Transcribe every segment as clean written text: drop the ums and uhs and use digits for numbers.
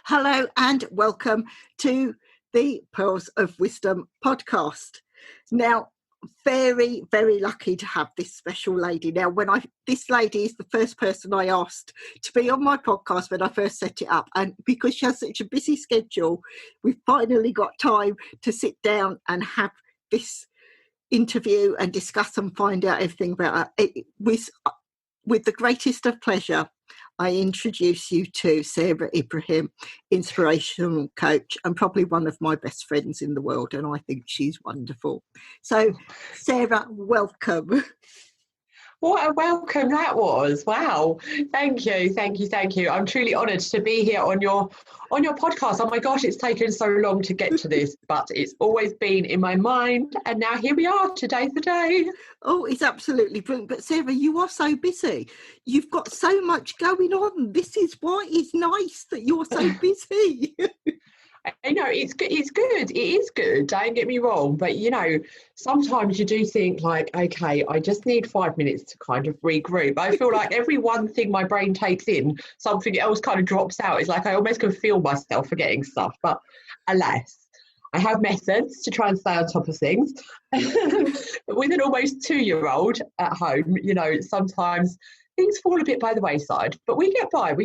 Hello and welcome to the Pearls of Wisdom podcast. Now, very, very lucky to have this special lady. Now, this lady is the first person I asked to be on my podcast when I first set it up. And because she has such a busy schedule, we finally got time to sit down and have this interview and discuss and find out everything about her. It was with the greatest of pleasure I introduce you to Sarah Ibrahim, inspirational coach and probably one of my best friends in the world, and I think she's wonderful. So, Sarah, welcome. What a welcome that was. Wow. Thank you. I'm truly honoured to be here on your podcast. Oh my gosh, it's taken so long to get to this, but it's always been in my mind. And now here we are. Today's the day. Oh, it's absolutely brilliant. But Sarah, you are so busy. You've got so much going on. This is why it's nice that you're so busy. I know it's good. It is good. Don't get me wrong. But, sometimes you do think like, okay, I just need 5 minutes to kind of regroup. I feel like every one thing my brain takes in, something else kind of drops out. It's like I almost can feel myself forgetting stuff. But alas, I have methods to try and stay on top of things. With an almost 2-year-old at home, sometimes things fall a bit by the wayside. But we get by.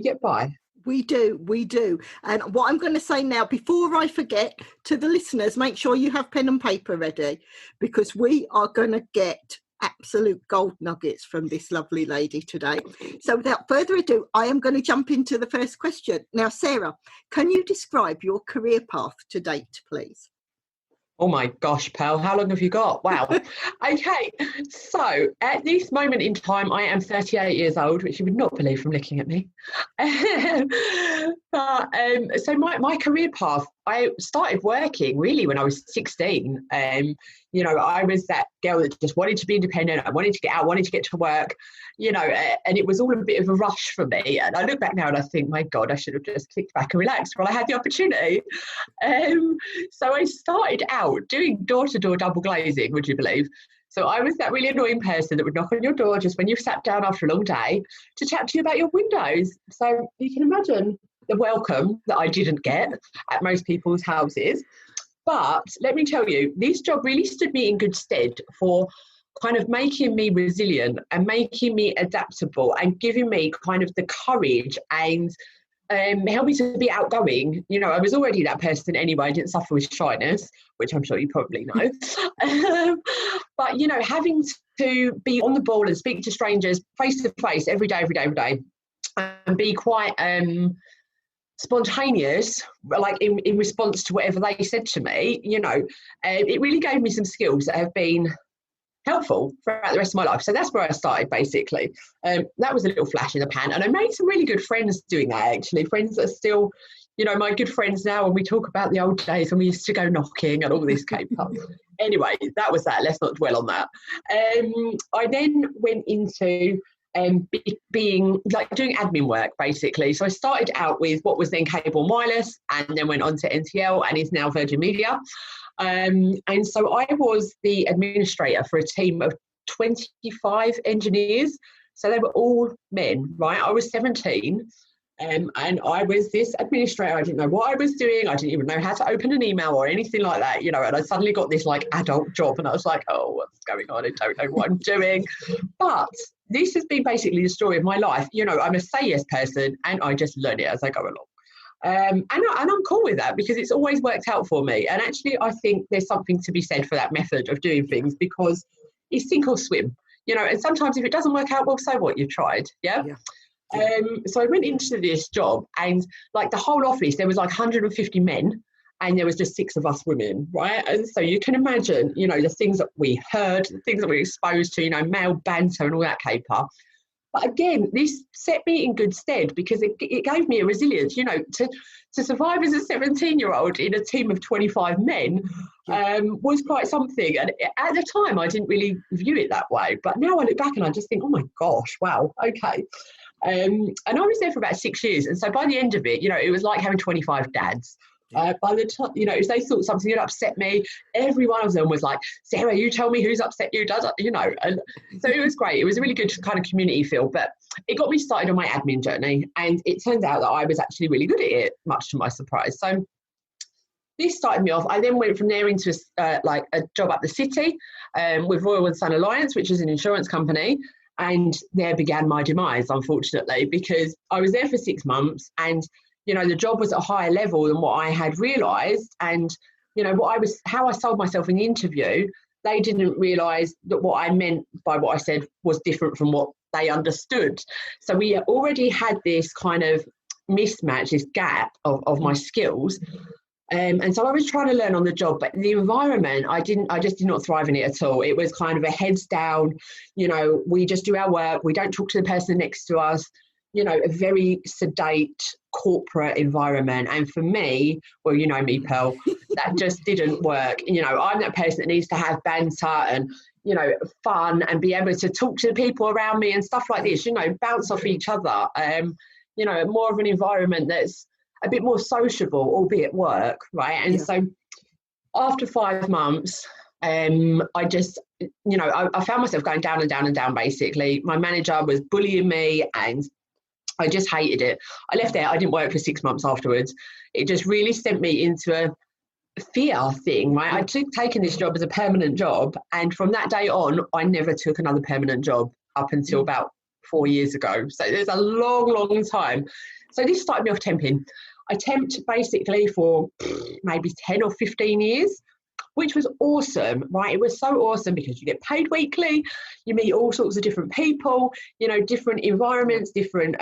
We do. And what I'm going to say now, before I forget, to the listeners, make sure you have pen and paper ready, because we are going to get absolute gold nuggets from this lovely lady today. So without further ado, I am going to jump into the first question. Now, Sarah, can you describe your career path to date, please? Oh my gosh, Pearl, how long have you got? Wow. Okay, so at this moment in time, I am 38 years old, which you would not believe from looking at me. So my career path, I started working really when I was 16. I was that girl that just wanted to be independent. I wanted to get out, wanted to get to work, and it was all a bit of a rush for me. And I look back now and I think, my God, I should have just kicked back and relaxed while I had the opportunity. So I started out doing door-to-door double glazing, would you believe? So I was that really annoying person that would knock on your door just when you've sat down after a long day to chat to you about your windows. So you can imagine the welcome that I didn't get at most people's houses. But let me tell you, this job really stood me in good stead for kind of making me resilient and making me adaptable and giving me kind of the courage and help me to be outgoing. I was already that person anyway. I didn't suffer with shyness, which I'm sure you probably know. But, having to be on the ball and speak to strangers face to face every day, and be quite spontaneous, like in response to whatever they said to me, it really gave me some skills that have been helpful throughout the rest of my life. So that's where I started, basically. That was a little flash in the pan, and I made some really good friends doing that, actually. Friends that are still, my good friends now, and we talk about the old days when we used to go knocking and all this came up. Anyway, that was that. Let's not dwell on that. I then went into being like doing admin work, basically. So I started out with what was then Cable and Wireless, and then went on to NTL and is now Virgin Media. And so I was the administrator for a team of 25 engineers. So they were all men, right? I was 17. And I was this administrator. I didn't know what I was doing. I didn't even know how to open an email or anything like that, and I suddenly got this like adult job and I was like, oh, what's going on? I don't know what I'm doing. But this has been basically the story of my life. I'm a say yes person and I just learn it as I go along. And I'm cool with that because it's always worked out for me. And actually, I think there's something to be said for that method of doing things because it's sink or swim, and sometimes if it doesn't work out, well, so what, you've tried. Yeah. So I went into this job and like the whole office, there was like 150 men and there was just 6 of us women, right? And so you can imagine, the things that we heard, the things that we were exposed to, male banter and all that caper. But again, this set me in good stead because it gave me a resilience, to survive as a 17-year-old in a team of 25 men was quite something. And at the time, I didn't really view it that way. But now I look back and I just think, oh my gosh, wow, okay. And I was there for about 6 years. And so by the end of it, it was like having 25 dads. By the time, if they thought something had upset me, every one of them was like, Sarah, you tell me who's upset you, and so it was great. It was a really good kind of community feel, but it got me started on my admin journey, and it turned out that I was actually really good at it, much to my surprise. So this started me off. I then went from there into a job up the city with Royal & Son Alliance, which is an insurance company. And there began my demise, unfortunately, because I was there for 6 months and, the job was at a higher level than what I had realised. And, how I sold myself in the interview, they didn't realise that what I meant by what I said was different from what they understood. So we already had this kind of mismatch, this gap of my skills. And so I was trying to learn on the job, but the environment, I just did not thrive in it at all. It was kind of a heads down, we just do our work. We don't talk to the person next to us, a very sedate corporate environment. And for me, well, you know me, Pearl, that just didn't work. I'm that person that needs to have banter and, fun and be able to talk to the people around me and stuff like this, bounce off each other. More of an environment that's a bit more sociable, albeit work, right? And so after 5 months, I just, I found myself going down and down and down, basically. My manager was bullying me and I just hated it. I left there. I didn't work for 6 months afterwards. It just really sent me into a fear thing, right? I'd taken this job as a permanent job. And from that day on, I never took another permanent job up until about 4 years ago. So there's a long, long time. So this started me off temping. I temped basically for maybe 10 or 15 years, which was awesome, right? It was so awesome because you get paid weekly, you meet all sorts of different people, different environments, different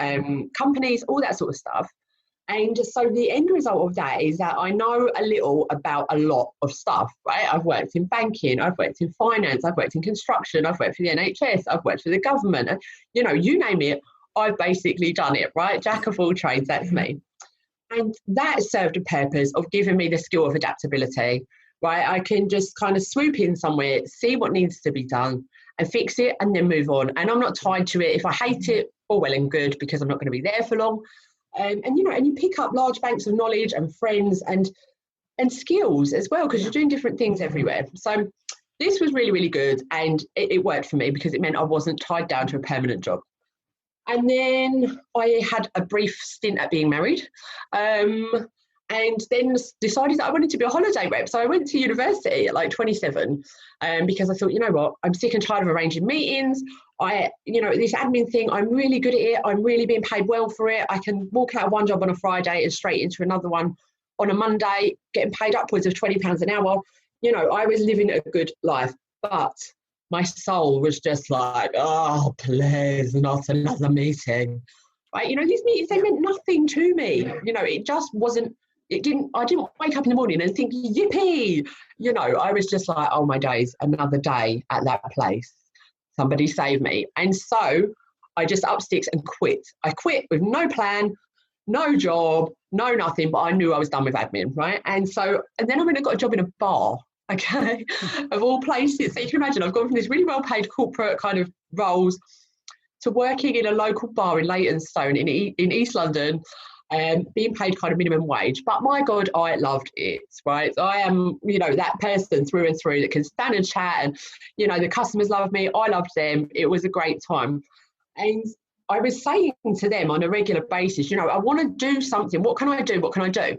companies, all that sort of stuff. And so the end result of that is that I know a little about a lot of stuff, right? I've worked in banking, I've worked in finance, I've worked in construction, I've worked for the NHS, I've worked for the government. And, you name it, I've basically done it, right? Jack of all trades, that's me. And that served a purpose of giving me the skill of adaptability, right? I can just kind of swoop in somewhere, see what needs to be done and fix it and then move on. And I'm not tied to it. If I hate it, all well and good, because I'm not going to be there for long. And you pick up large banks of knowledge and friends and skills as well, because you're doing different things everywhere. So this was really, really good. And it worked for me because it meant I wasn't tied down to a permanent job. And then I had a brief stint at being married, and then decided that I wanted to be a holiday rep. So I went to university at like 27, because I thought, you know what, I'm sick and tired of arranging meetings. This admin thing, I'm really good at it. I'm really being paid well for it. I can walk out of one job on a Friday and straight into another one on a Monday, getting paid upwards of £20 an hour. I was living a good life, but my soul was just like, oh, please, not another meeting. Right? These meetings, they meant nothing to me. It just wasn't, I didn't wake up in the morning and think, yippee. I was just like, oh my days, another day at that place. Somebody save me. And so I just up sticks and quit. I quit with no plan, no job, no nothing, but I knew I was done with admin, right? And then I went and got a job in a bar. Okay, of all places. So you can imagine I've gone from this really well-paid corporate kind of roles to working in a local bar in Leytonstone in East London, being paid kind of minimum wage. But my God, I loved it, right? I am, that person through and through that can stand and chat and, the customers love me. I loved them. It was a great time. And I was saying to them on a regular basis, I want to do something. What can I do? What can I do?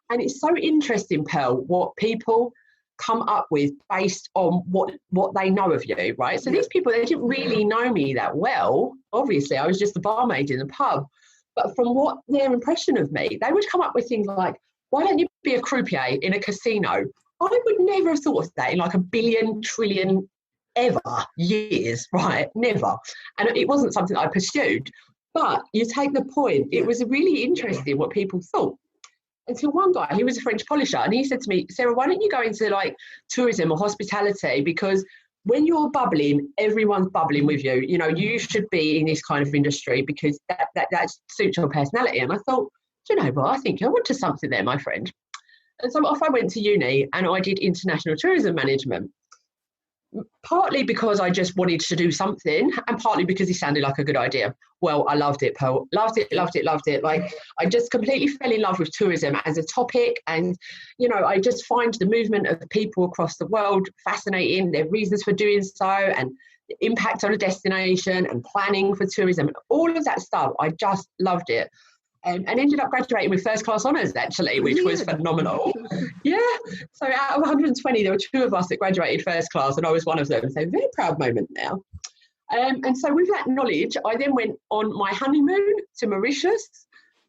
And it's so interesting, Pearl, what people come up with based on what they know of you, right? So these people, they didn't really know me that well. Obviously, I was just the barmaid in the pub. But from what their impression of me, they would come up with things like, why don't you be a croupier in a casino? I would never have thought of that in like a billion, trillion, ever years, right? Never. And it wasn't something I pursued. But you take the point, it was really interesting what people thought. Until one guy, he was a French polisher, and he said to me, Sarah, why don't you go into like tourism or hospitality? Because when you're bubbling, everyone's bubbling with you. You should be in this kind of industry because that suits your personality. And I thought, do you know what? I think you're onto something there, my friend. And so off I went to uni and I did international tourism management. partly because I just wanted to do something, and partly because he sounded like a good idea. Well, I loved it, Pearl. Loved it. Like, I just completely fell in love with tourism as a topic. And, you know, I just find the movement of people across the world fascinating, their reasons for doing so, and the impact on a destination and planning for tourism. All of that stuff, I just loved it. And ended up graduating with first class honours, actually, which was phenomenal. Yeah. So out of 120, there were 2 of us that graduated first class, and I was one of them. So very proud moment now. And so with that knowledge, I then went on my honeymoon to Mauritius,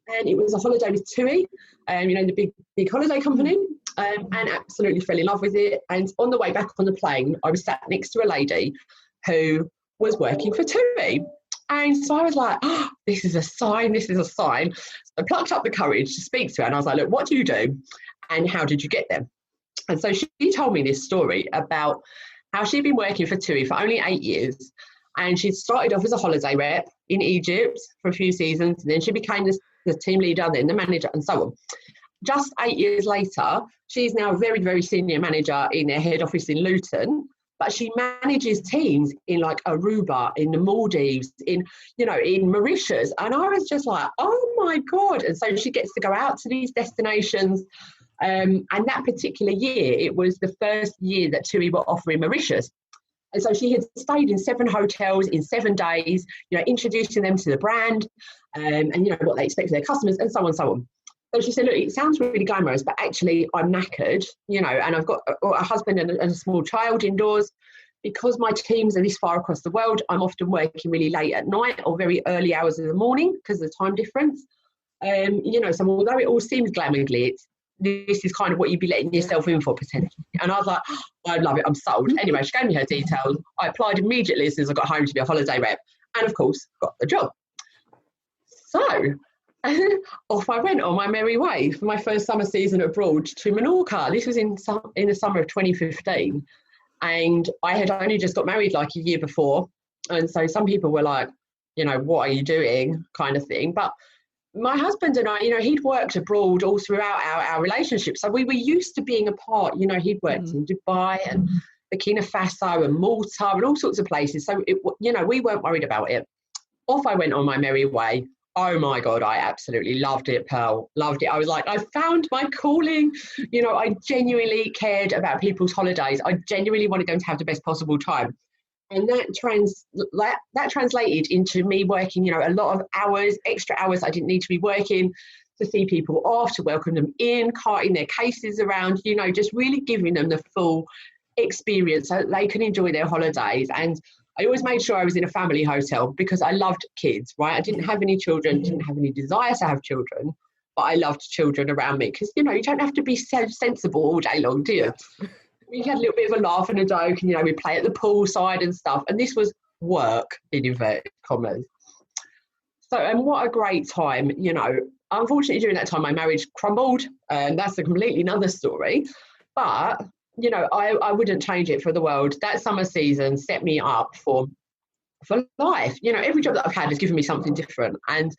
and it was a holiday with TUI, you know, the big holiday company, and absolutely fell in love with it. And on the way back on the plane, I was sat next to a lady who was working for TUI. And so I was like, oh, this is a sign. So I plucked up the courage to speak to her, and I was like, look, what do you do? And how did you get there? And so she told me this story about how she'd been working for TUI for only 8 years. And she started off as a holiday rep in Egypt for a few seasons. And then she became the team leader, then the manager, and so on. Just 8 years later, she's now a very, very senior manager in their head office in Luton. But she manages teams in like Aruba, in the Maldives, in Mauritius. And I was just like, oh my God. And so she gets to go out to these destinations. And that particular year, it was the first year that TUI were offering Mauritius. And so she had stayed in 7 hotels in 7 days, you know, introducing them to the brand, and, you know, what they expect of their customers, and so on and so on. So she said, look, it sounds really glamorous, but actually I'm knackered, you know, and I've got a husband and a small child indoors. Because my teams are this far across the world, I'm often working really late at night or very early hours of the morning because of the time difference. You know, so although it all seems glamour glitz, this is kind of what you'd be letting yourself in for potentially. And I was like, oh, I love it, I'm sold. Anyway, she gave me her details. I applied immediately as soon as I got home to be a holiday rep, and of course got the job. So off I went on my merry way for my first summer season abroad to Menorca. This was in the summer of 2015. And I had only just got married like a year before. And so some people were like, you know, what are you doing kind of thing. But my husband and I, you know, he'd worked abroad all throughout our relationship. So we were used to being apart. You know, he'd worked in Dubai and Burkina Faso and Malta and all sorts of places. So, you know, we weren't worried about it. Off I went on my merry way. Oh my God, I absolutely loved it, Pearl. Loved it. I was like, I found my calling. You know, I genuinely cared about people's holidays. I genuinely wanted them to have the best possible time. And that translated into me working, you know, a lot of hours, extra hours I didn't need to be working, to see people off, to welcome them in, carting their cases around, you know, just really giving them the full experience so that they can enjoy their holidays. And I always made sure I was in a family hotel because I loved kids, right? I didn't have any children, didn't have any desire to have children, but I loved children around me because, you know, you don't have to be so sensible all day long, do you? We had a little bit of a laugh and a joke, and, you know, we play at the poolside and stuff. And this was work, in inverted commas. So, and what a great time, you know. Unfortunately, during that time, my marriage crumbled, and that's a completely another story. But you know, I wouldn't change it for the world. That summer season set me up for life. You know, every job that I've had has given me something different. And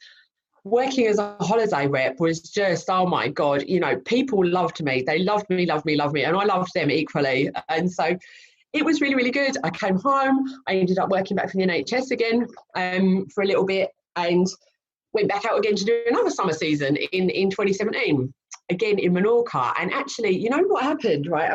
working as a holiday rep was just, oh my God, you know, people loved me. They loved me. And I loved them equally. And so it was really, really good. I came home. I ended up working back for the NHS again for a little bit, and went back out again to do another summer season in 2017. Again in Menorca. And actually, you know what happened, right?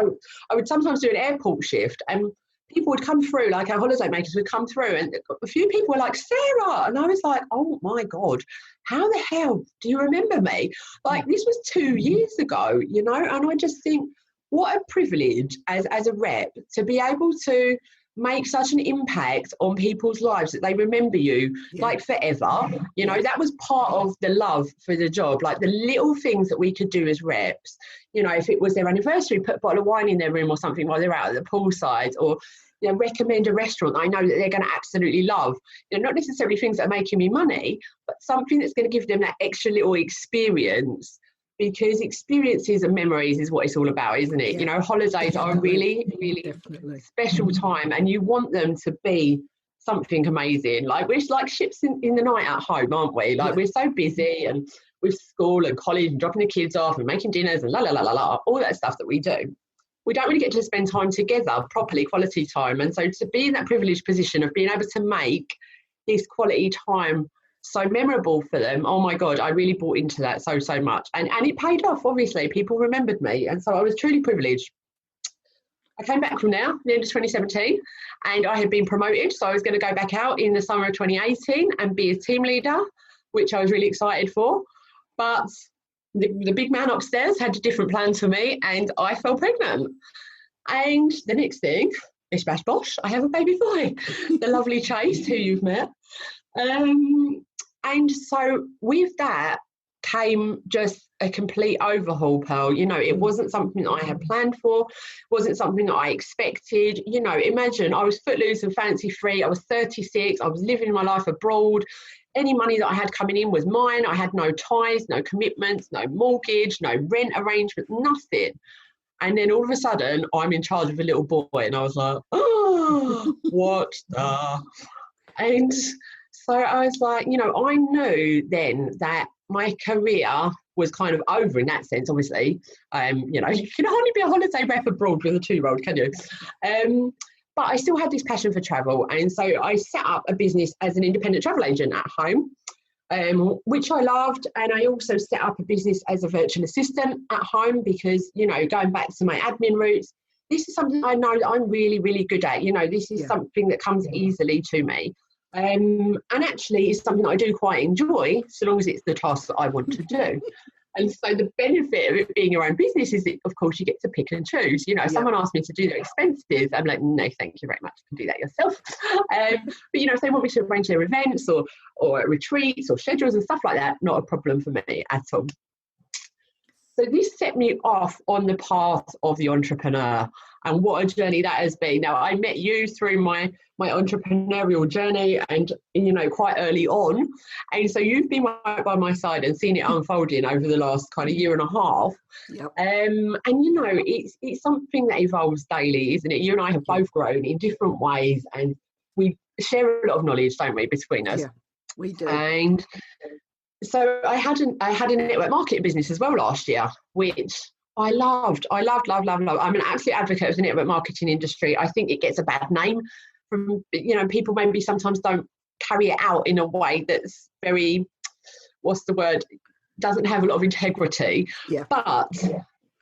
I would sometimes do an airport shift, and people would come through, like our holiday makers would come through, and a few people were like, Sarah, and I was like, oh my God, how the hell do you remember me? Like, this was 2 years ago, you know. And I just think, what a privilege as a rep to be able to make such an impact on people's lives that they remember you like forever. You know, that was part of the love for the job, like the little things that we could do as reps. You know, if it was their anniversary, put a bottle of wine in their room or something while they're out at the poolside, or, you know, recommend a restaurant I know that they're going to absolutely love. You know, not necessarily things that are making me money, but something that's going to give them that extra little experience. Because experiences and memories is what it's all about, isn't it? Yeah, you know, holidays are a really, really special time, and you want them to be something amazing. Like, we're like ships in the night at home, aren't we? Like, we're so busy, and with school and college and dropping the kids off and making dinners and all that stuff that we do. we don't really get to spend time together, properly quality time. And so to be in that privileged position of being able to make this quality time so memorable for them, oh my God, I really bought into that so much. And it paid off, obviously. People remembered me. And so I was truly privileged. I came back from there, the end of 2017, and I had been promoted. So I was going to go back out in the summer of 2018 and be a team leader, which I was really excited for. But the big man upstairs had a different plan for me, and I fell pregnant. And the next thing, bish bash bosh, I have a baby boy, the lovely Chase, who you've met. And so with that came just a complete overhaul, Pearl. You know, it wasn't something that I had planned for, wasn't something that I expected. You know, imagine I was footloose and fancy free. I was 36. I was living my life abroad. Any money that I had coming in was mine. I had no ties, no commitments, no mortgage, no rent arrangement, nothing. And then all of a sudden, I'm in charge of a little boy. And I was like, oh, what the? And so I was like, you know, I knew then that my career was kind of over in that sense, obviously. You know, you can hardly be a holiday rep abroad with a 2-year-old, can you? But I still had this passion for travel. And so I set up a business as an independent travel agent at home, which I loved. And I also set up a business as a virtual assistant at home because, you know, going back to my admin roots, this is something I know that I'm really, really good at. You know, this is something that comes easily to me. And actually it's something that I do quite enjoy, so long as it's the task that I want to do. And so the benefit of it being your own business is that, of course, you get to pick and choose. You know, if someone asks me to do their expenses, I'm like, no, thank you very much. You can do that yourself. But, you know, if they want me to arrange their events or retreats or schedules and stuff like that, not a problem for me at all. So this set me off on the path of the entrepreneur, and what a journey that has been. Now, I met you through my entrepreneurial journey and, you know, quite early on. And so you've been right by my side and seen it unfolding over the last kind of year and a half. Yep. And, you know, it's something that evolves daily, isn't it? You and I have both grown in different ways, and we share a lot of knowledge, don't we, between us? Yeah, we do. And so I had a network marketing business as well last year, which I loved. I'm an absolute advocate of the network marketing industry. I think it gets a bad name from, you know, people maybe sometimes don't carry it out in a way that's very, doesn't have a lot of integrity. Yeah. But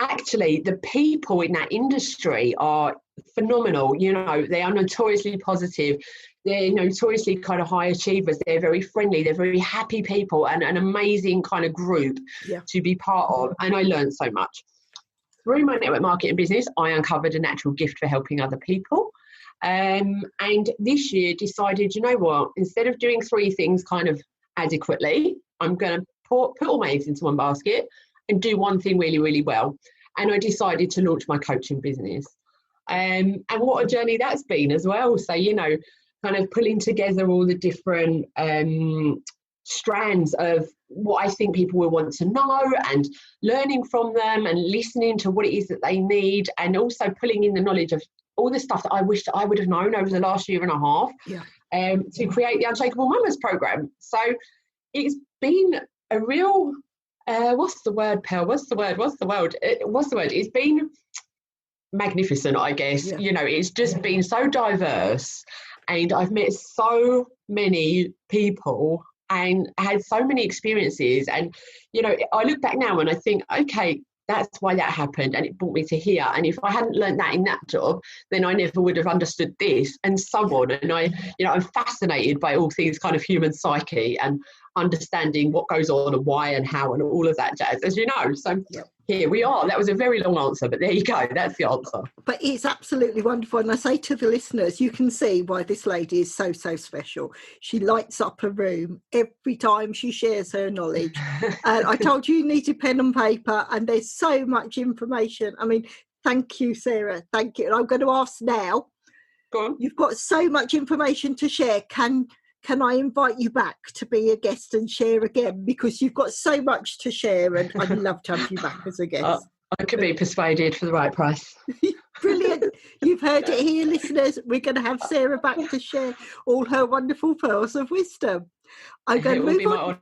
actually the people in that industry are phenomenal. You know, they are notoriously positive. They're notoriously kind of high achievers. They're very friendly. They're very happy people, and an amazing kind of group to be part of. And I learned so much. Through my network marketing business, I uncovered a natural gift for helping other people. And this year decided, you know what, instead of doing 3 things kind of adequately, I'm going to put all my eggs into one basket and do one thing really, really well. And I decided to launch my coaching business. And what a journey that's been as well. So, you know, kind of pulling together all the different strands of what I think people will want to know, and learning from them and listening to what it is that they need, and also pulling in the knowledge of all the stuff that I wish that I would have known over the last year and a half to create the Unshakable Mamas program. So it's been a real, what's the word, Pearl? What's the word? It's been magnificent, I guess. You know, it's just been so diverse, and I've met so many people and had so many experiences. And, you know, I look back now and I think, okay, that's why that happened, and it brought me to here. And if I hadn't learned that in that job, then I never would have understood this, and so on. And I'm fascinated by all things kind of human psyche and understanding what goes on and why and how and all of that jazz, as you know. So here we are. That was a very long answer, but there you go. That's the answer. But it's absolutely wonderful. And I say to the listeners, you can see why this lady is so, so special. She lights up a room every time she shares her knowledge. And I told you needed pen and paper, and there's so much information. I mean, thank you, Sarah. Thank you. And I'm going to ask now. Go on. You've got so much information to share. Can I invite you back to be a guest and share again? Because you've got so much to share, and I'd love to have you back as a guest. I could be persuaded for the right price. Brilliant. You've heard it here, listeners. We're going to have Sarah back to share all her wonderful pearls of wisdom. I'm going to move on.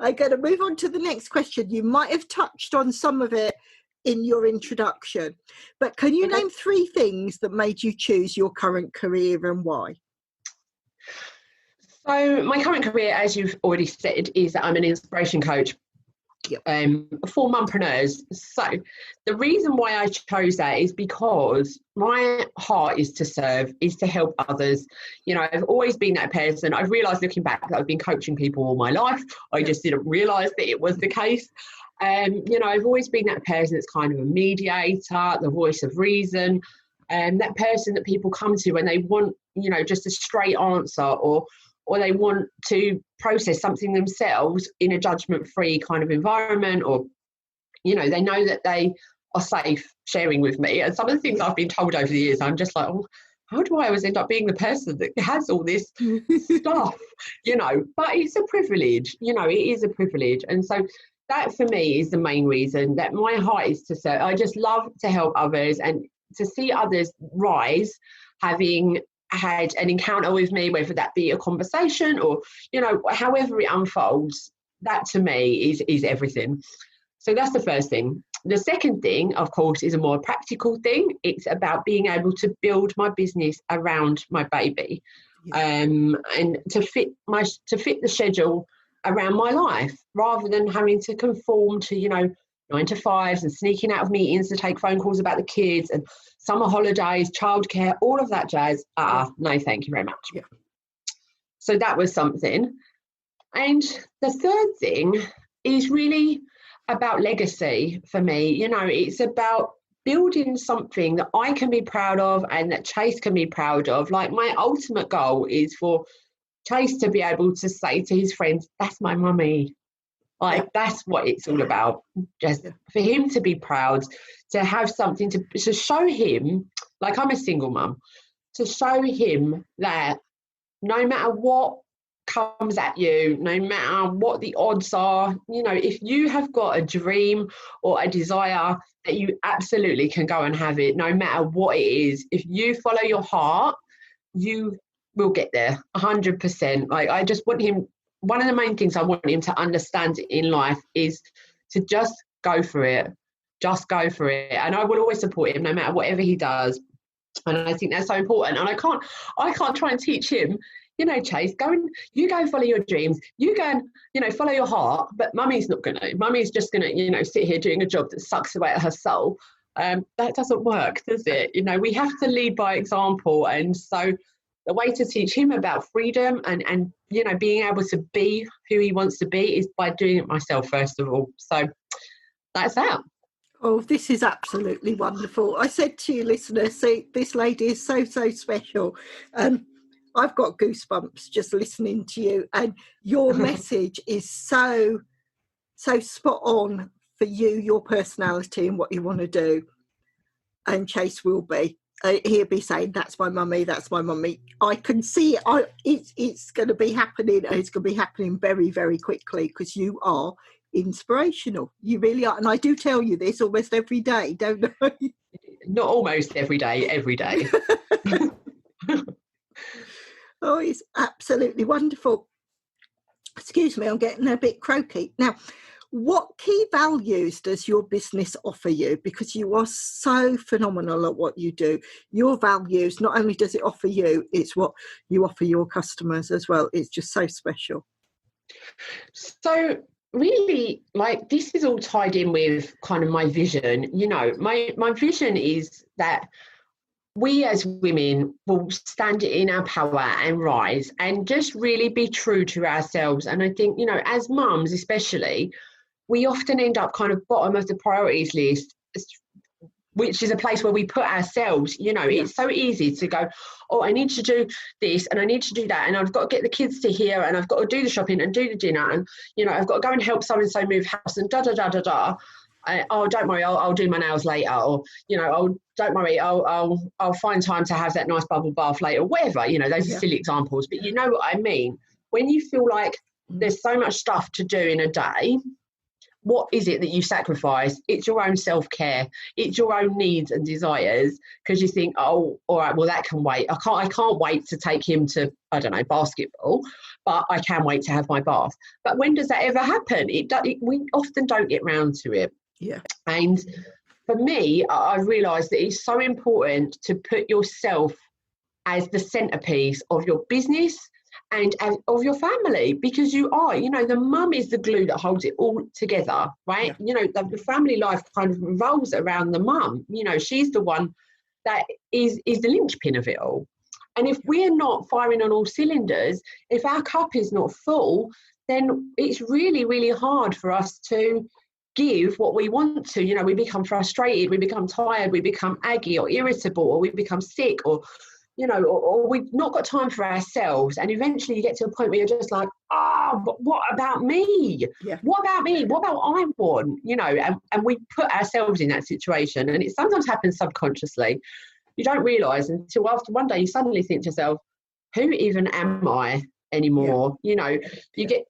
I'm going to move on to the next question. You might have touched on some of it in your introduction. But can you name 3 things that made you choose your current career and why? So my current career, as you've already said, is that I'm an inspiration coach. Yep. For mompreneurs. So the reason why I chose that is because my heart is to serve, is to help others. You know, I've always been that person. I've realised looking back that I've been coaching people all my life. I just didn't realise that it was the case. You know, I've always been that person that's kind of a mediator, the voice of reason, and that person that people come to when they want, you know, just a straight answer, or they want to process something themselves in a judgment-free kind of environment, or, you know, they know that they are safe sharing with me. And some of the things I've been told over the years, I'm just like, oh, how do I always end up being the person that has all this stuff, you know? But it's a privilege, you know, it is a privilege. And so that for me is the main reason that my heart is to serve. I just love to help others and to see others rise, having had an encounter with me, whether that be a conversation or, you know, however it unfolds. That to me is everything. So that's the first thing. The second thing, of course, is a more practical thing. It's about being able to build my business around my baby, and to fit the schedule around my life, rather than having to conform to, you know, 9 to 5s and sneaking out of meetings to take phone calls about the kids and summer holidays, childcare, all of that jazz. No, thank you very much. Yeah. So that was something. And the third thing is really about legacy for me. You know, it's about building something that I can be proud of and that Chase can be proud of. Like, my ultimate goal is for Chase to be able to say to his friends, that's my mummy. Like, that's what it's all about. Just for him to be proud, to have something to show him, like, I'm a single mum, to show him that no matter what comes at you, no matter what the odds are, you know, if you have got a dream or a desire, that you absolutely can go and have it, no matter what it is. If you follow your heart, you will get there 100%. Like, I just want him, one of the main things I want him to understand in life is to just go for it. Just go for it. And I will always support him no matter whatever he does. And I think that's so important. And I can't try and teach him, you know, Chase, you go and follow your dreams. You go and, you know, follow your heart. But mummy's not going to. Mummy's just going to, you know, sit here doing a job that sucks away at her soul. That doesn't work, does it? You know, we have to lead by example. And so the way to teach him about freedom and you know, being able to be who he wants to be is by doing it myself, first of all. So that's that. Oh, this is absolutely wonderful. I said to you, listeners, see, this lady is so, so special. I've got goosebumps just listening to you, and your message is so, so spot on for you, your personality and what you want to do. And Chase will be. He'll be saying, that's my mummy, that's my mummy. I can see it. It's going to be happening. It's going to be happening very, very quickly, because you are inspirational. You really are. And I do tell you this almost every day, don't I? Not almost every day, every day. Oh, it's absolutely wonderful. Excuse me, I'm getting a bit croaky. Now, what key values does your business offer you? Because you are so phenomenal at what you do. Your values, not only does it offer you, it's what you offer your customers as well. It's just so special. So really, like, this is all tied in with kind of my vision. You know, my vision is that we as women will stand in our power and rise and just really be true to ourselves. And I think, you know, as mums especially, we often end up kind of bottom of the priorities list, which is a place where we put ourselves. You know, it's so easy to go, oh, I need to do this and I need to do that, and I've got to get the kids to here, and I've got to do the shopping and do the dinner, and, you know, I've got to go and help so-and-so move house, and da-da-da-da-da. Oh, don't worry, I'll do my nails later, or, you know, oh, don't worry, I'll find time to have that nice bubble bath later, whatever. You know, those are silly examples, but you know what I mean. When you feel like there's so much stuff to do in a day, what is it that you sacrifice? It's your own self-care. It's your own needs and desires, because you think, oh, all right, well, that can wait. I can't wait to take him to, I don't know, basketball, but I can wait to have my bath. But when does that ever happen? We often don't get round to it. Yeah. And for me, I've realised that it's so important to put yourself as the centerpiece of your business and of your family, because you are, the mum is the glue that holds it all together, right? Yeah. The family life kind of revolves around the mum. She's the one that is the linchpin of it all. And if we're not firing on all cylinders, if our cup is not full, then it's really, really hard for us to give what we want to. We become frustrated, we become tired, we become aggy or irritable, or we become sick, or we've not got time for ourselves. And eventually you get to a point where you're just like, but what about me? Yeah. What about me? What about I want? And we put ourselves in that situation. And it sometimes happens subconsciously. You don't realise until after one day you suddenly think to yourself, who even am I anymore? Yeah. You get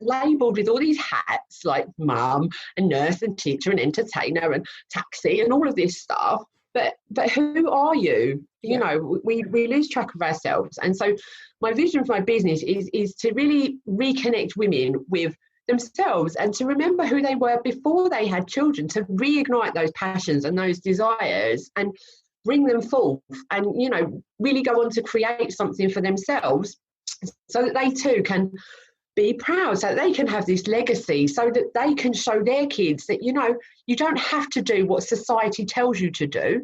labelled with all these hats like mum and nurse and teacher and entertainer and taxi and all of this stuff. But who are you? We lose track of ourselves. And so my vision for my business is to really reconnect women with themselves and to remember who they were before they had children, to reignite those passions and those desires and bring them forth and, really go on to create something for themselves so that they too can be proud, so that they can have this legacy, so that they can show their kids that, you don't have to do what society tells you to do.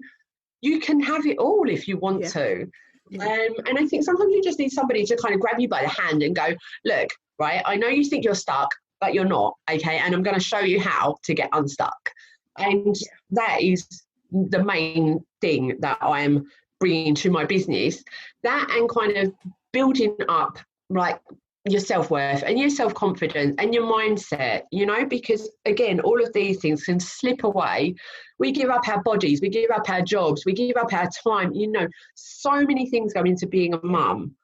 You can have it all if you want to. Yeah. And I think sometimes you just need somebody to kind of grab you by the hand and go, look, right, I know you think you're stuck, but you're not, okay? And I'm going to show you how to get unstuck. And that is the main thing that I'm bringing to my business. That and kind of building up, like, your self-worth and your self-confidence and your mindset, because again, all of these things can slip away. We give up our bodies, we give up our jobs, we give up our time, so many things go into being a mum,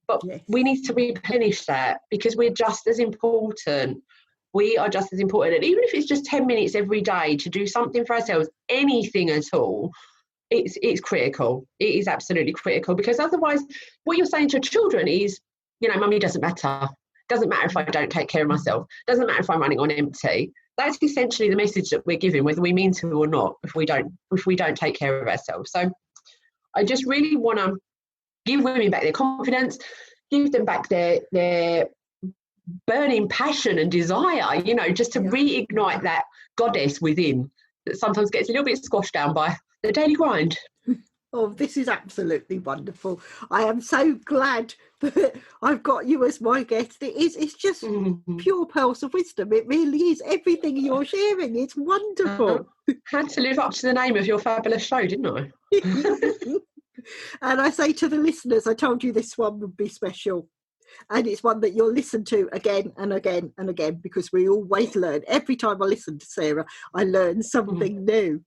but we need to replenish that, because we're just as important. We are just as important. And even if it's just 10 minutes every day to do something for ourselves, anything at all, it's critical. It is absolutely critical, because otherwise what you're saying to your children is, mummy, doesn't matter. Doesn't matter if I don't take care of myself. Doesn't matter if I'm running on empty. That's essentially the message that we're giving, whether we mean to or not, if we don't take care of ourselves. So I just really want to give women back their confidence, give them back their burning passion and desire, just to reignite that goddess within that sometimes gets a little bit squashed down by the daily grind. Oh, this is absolutely wonderful. I am so glad that I've got you as my guest. It's just pure pearls of wisdom. It really is. Everything you're sharing, it's wonderful. Had to live up to the name of your fabulous show, didn't I? And I say to the listeners, I told you this one would be special. And it's one that you'll listen to again and again and again, because we always learn. Every time I listen to Sarah, I learn something new.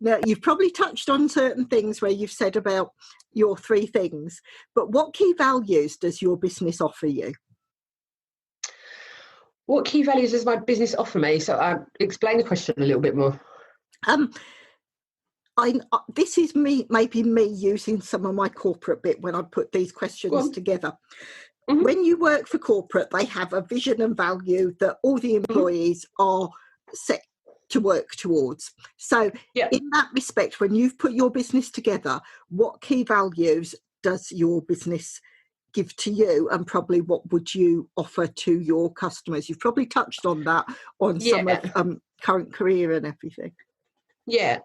Now, you've probably touched on certain things where you've said about your 3 things, but what key values does your business offer you? What key values does my business offer me? So explain the question a little bit more. This is maybe me using some of my corporate bit when I put these questions together. Mm-hmm. When you work for corporate, they have a vision and value that all the employees are set to work towards. So in that respect, when you've put your business together, what key values does your business give to you, and probably what would you offer to your customers? You've probably touched on that on some of current career and everything. Yeah.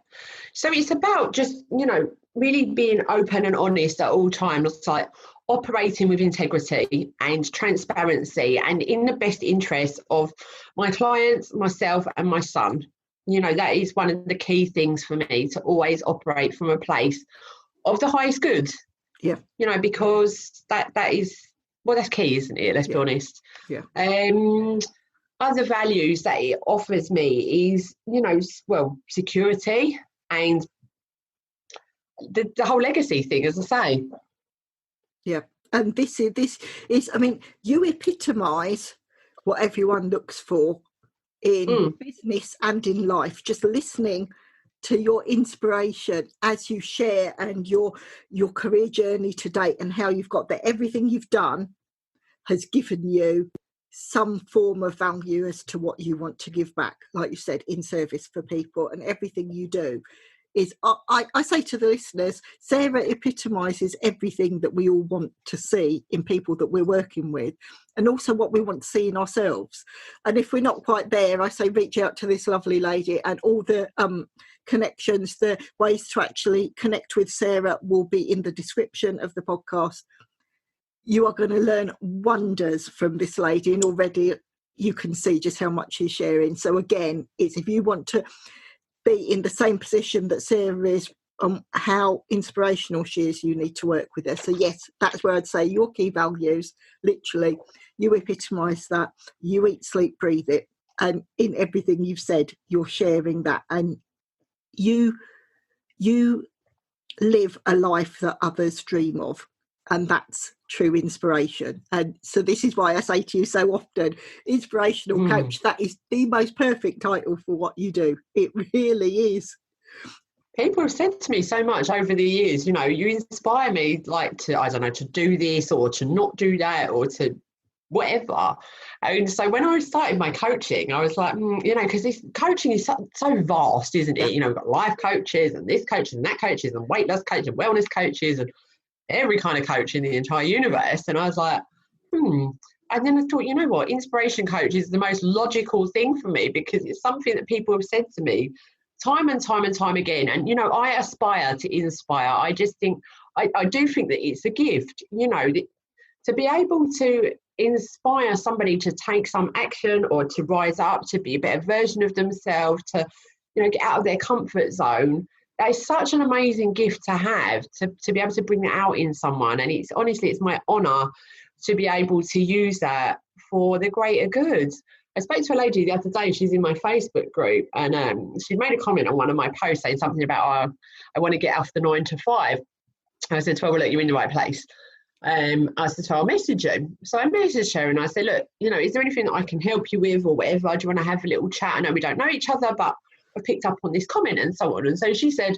So it's about just, really being open and honest at all times. It's like operating with integrity and transparency and in the best interest of my clients, myself and my son. That is one of the key things for me, to always operate from a place of the highest good. Yeah. Because that is, that's key, isn't it? Let's be honest. Yeah. Other values that it offers me is, security and the whole legacy thing, as I say. Yeah. And this is, I mean, you epitomise what everyone looks for in business and in life. Just listening to your inspiration as you share and your career journey to date and how you've got there. Everything you've done has given you some form of value as to what you want to give back, like you said, in service for people, and everything you do is, I say to the listeners, Sarah epitomises everything that we all want to see in people that we're working with, and also what we want to see in ourselves. And if we're not quite there, I say reach out to this lovely lady, and all the connections, the ways to actually connect with Sarah will be in the description of the podcast. You are going to learn wonders from this lady, and already you can see just how much she's sharing. So again, it's if you want to be in the same position that Sarah is, how inspirational she is, you need to work with her. So yes, that's where I'd say your key values, literally, you epitomise that. You eat, sleep, breathe it. And in everything you've said, you're sharing that. And you live a life that others dream of. And that's true inspiration. And so this is why I say to you so often, inspirational coach, that is the most perfect title for what you do. It really is. People have said to me so much over the years, you know, you inspire me, like, to, I don't know, to do this or to not do that or to whatever. And so when I started my coaching, I was like, you know, because this coaching is so vast, isn't it? You know, we've got life coaches and this coaches and that coaches and weight loss coaches and wellness coaches and every kind of coach in the entire universe. And I was like, And then I thought, you know what, inspiration coach is the most logical thing for me, because it's something that people have said to me time and time and time again. And, you know, I aspire to inspire. I just think, I do think that it's a gift, you know, to be able to inspire somebody to take some action or to rise up, to be a better version of themselves, to, you know, get out of their comfort zone. That is such an amazing gift to have, to be able to bring that out in someone. And it's honestly, it's my honour to be able to use that for the greater good. I spoke to a lady the other day, she's in my Facebook group, and she made a comment on one of my posts saying something about, I want to get off the 9 to 5. I said to her, well, look, you're in the right place. I said to her, I'll message you. So I messaged her and I said, look, you know, is there anything that I can help you with or whatever? Do you want to have a little chat? I know we don't know each other, but I picked up on this comment and so on. And so she said,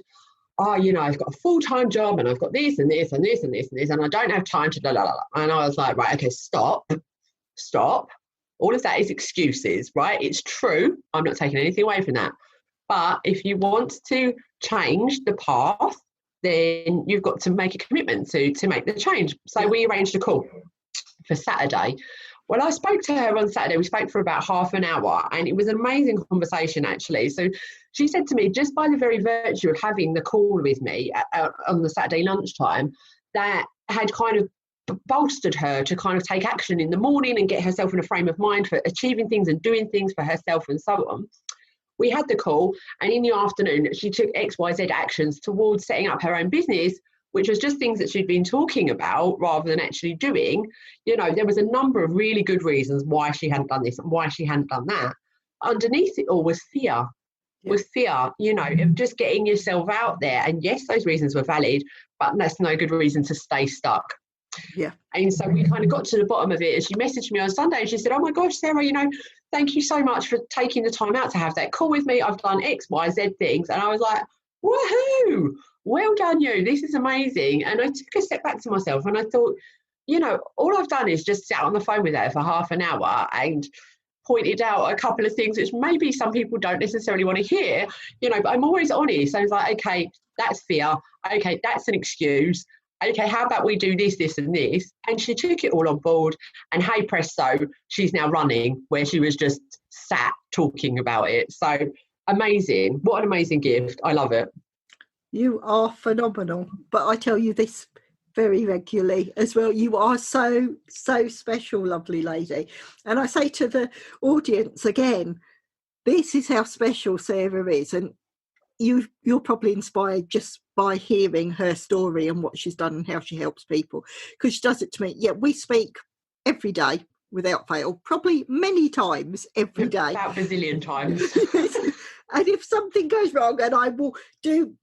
oh, you know, I've got a full-time job and I've got this and this and this and this and this, and I don't have time to blah, blah, blah. And I was like, right, okay, stop. All of that is excuses, right? It's true. I'm not taking anything away from that. But if you want to change the path, then you've got to make a commitment to make the change. So we arranged a call for Saturday. Well, I spoke to her on Saturday. We spoke for about half an hour, and it was an amazing conversation, actually. So she said to me, just by the very virtue of having the call with me on the Saturday lunchtime, that had kind of bolstered her to kind of take action in the morning and get herself in a frame of mind for achieving things and doing things for herself and so on. We had the call, and in the afternoon, she took XYZ actions towards setting up her own business, which was just things that she'd been talking about rather than actually doing. You know, there was a number of really good reasons why she hadn't done this and why she hadn't done that. Underneath it all was fear. You know, of just getting yourself out there. And yes, those reasons were valid, but that's no good reason to stay stuck. Yeah. And so we kind of got to the bottom of it, and she messaged me on Sunday and she said, oh my gosh, Sarah, you know, thank you so much for taking the time out to have that call with me. I've done X, Y, Z things. And I was like, woohoo, well done you. This is amazing. And I took a step back to myself and I thought, you know, all I've done is just sat on the phone with her for half an hour and pointed out a couple of things which maybe some people don't necessarily want to hear, you know, but I'm always honest. I was like, okay, that's fear. Okay, that's an excuse. Okay, how about we do this, this and this? And she took it all on board, and hey presto, she's now running where she was just sat talking about it. So amazing. What an amazing gift. I love it. You are phenomenal. But I tell you this very regularly as well. You are so special, lovely lady. And I say to the audience again, this is how special Sarah is. And you're probably inspired just by hearing her story and what she's done and how she helps people, because she does it to me. Yeah, we speak every day without fail, probably many times every day. About a bazillion times. And if something goes wrong, and I will do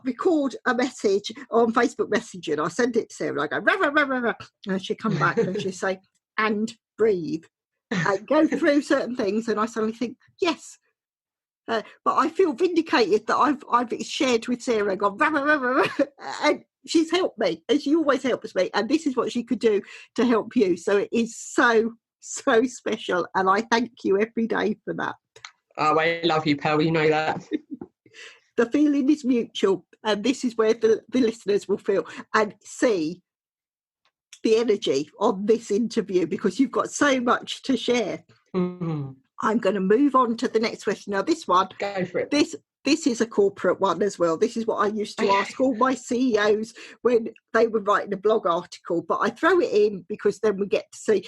record a message on Facebook Messenger, and I send it to Sarah, I go, rah, rah, rah, rah, rah, and she'll come back and she'll say, and breathe, and go through certain things, and I suddenly think, yes. But I feel vindicated that I've shared with Sarah, gone, rah, rah, rah, rah, rah, and she's helped me, and she always helps me, and this is what she could do to help you. So it is so so special, and I thank you every day for that. Oh, I love you, Pearl. You know that. The feeling is mutual, and this is where the listeners will feel and see the energy on this interview, because you've got so much to share. Mm-hmm. I'm going to move on to the next question. Now, this one, go for it. This is a corporate one as well. This is what I used to ask all my CEOs when they were writing a blog article, but I throw it in because then we get to see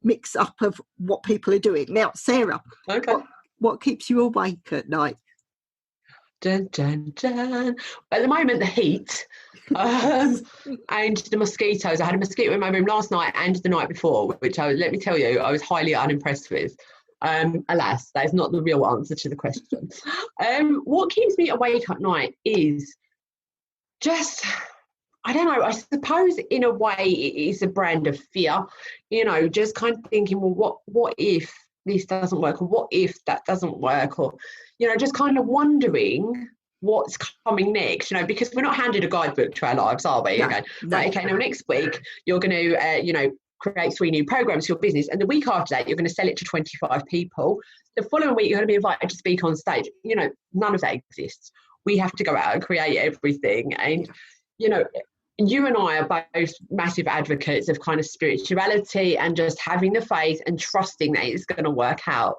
mix up of what people are doing. Now, Sarah, okay. What keeps you awake at night? Dun, dun, dun. At the moment, the heat and the mosquitoes. I had a mosquito in my room last night and the night before, which let me tell you, I was highly unimpressed with. Alas, that is not the real answer to the question. What keeps me awake at night is just, I don't know, I suppose in a way it is a brand of fear, just kind of thinking, well, what if this doesn't work, or what if that doesn't work, or, just kind of wondering what's coming next, because we're not handed a guidebook to our lives, are we? No, Okay, no. right, okay, now next week you're going to, create 3 new programs for your business, and the week after that you're going to sell it to 25 people. The following week you're going to be invited to speak on stage. None of that exists. We have to go out and create everything, and you and I are both massive advocates of kind of spirituality and just having the faith and trusting that it's going to work out.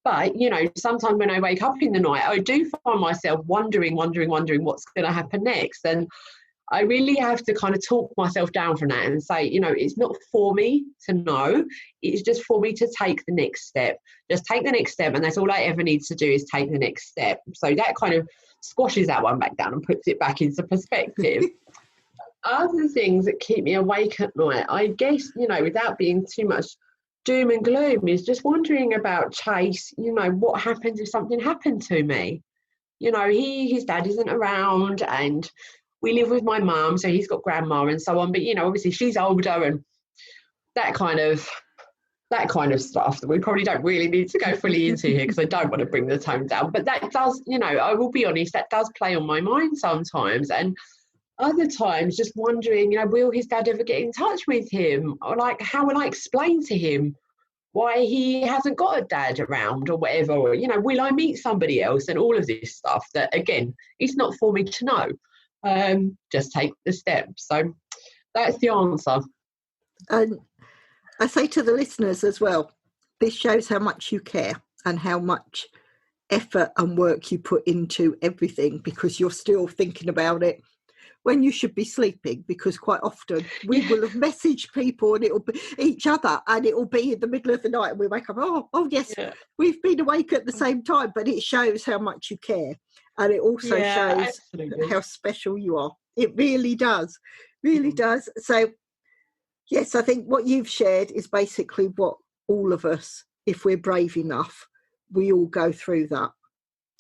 But, sometimes when I wake up in the night, I do find myself wondering what's going to happen next. And I really have to kind of talk myself down from that and say, it's not for me to know. It's just for me to take the next step. Just take the next step. And that's all I ever need to do is take the next step. So that kind of squashes that one back down and puts it back into perspective. Other things that keep me awake at night, I guess, without being too much doom and gloom, is just wondering about Chase. What happens if something happened to me? His dad isn't around, and we live with my mum, so he's got grandma and so on. But, obviously she's older, and that kind of stuff that we probably don't really need to go fully into here, because I don't want to bring the tone down. But that does, I will be honest, that does play on my mind sometimes. And other times just wondering, will his dad ever get in touch with him? Or how will I explain to him why he hasn't got a dad around, or whatever? Or, will I meet somebody else? And all of this stuff that, again, it's not for me to know. Just take the step. So that's the answer. And I say to the listeners as well, this shows how much you care and how much effort and work you put into everything, because you're still thinking about it when you should be sleeping, because quite often we will have messaged people and it'll be each other, and it'll be in the middle of the night and we wake up, oh yes, we've been awake at the same time. But it shows how much you care, and it also shows how special you are. It really does, does. So yes, I think what you've shared is basically what all of us, if we're brave enough, we all go through that.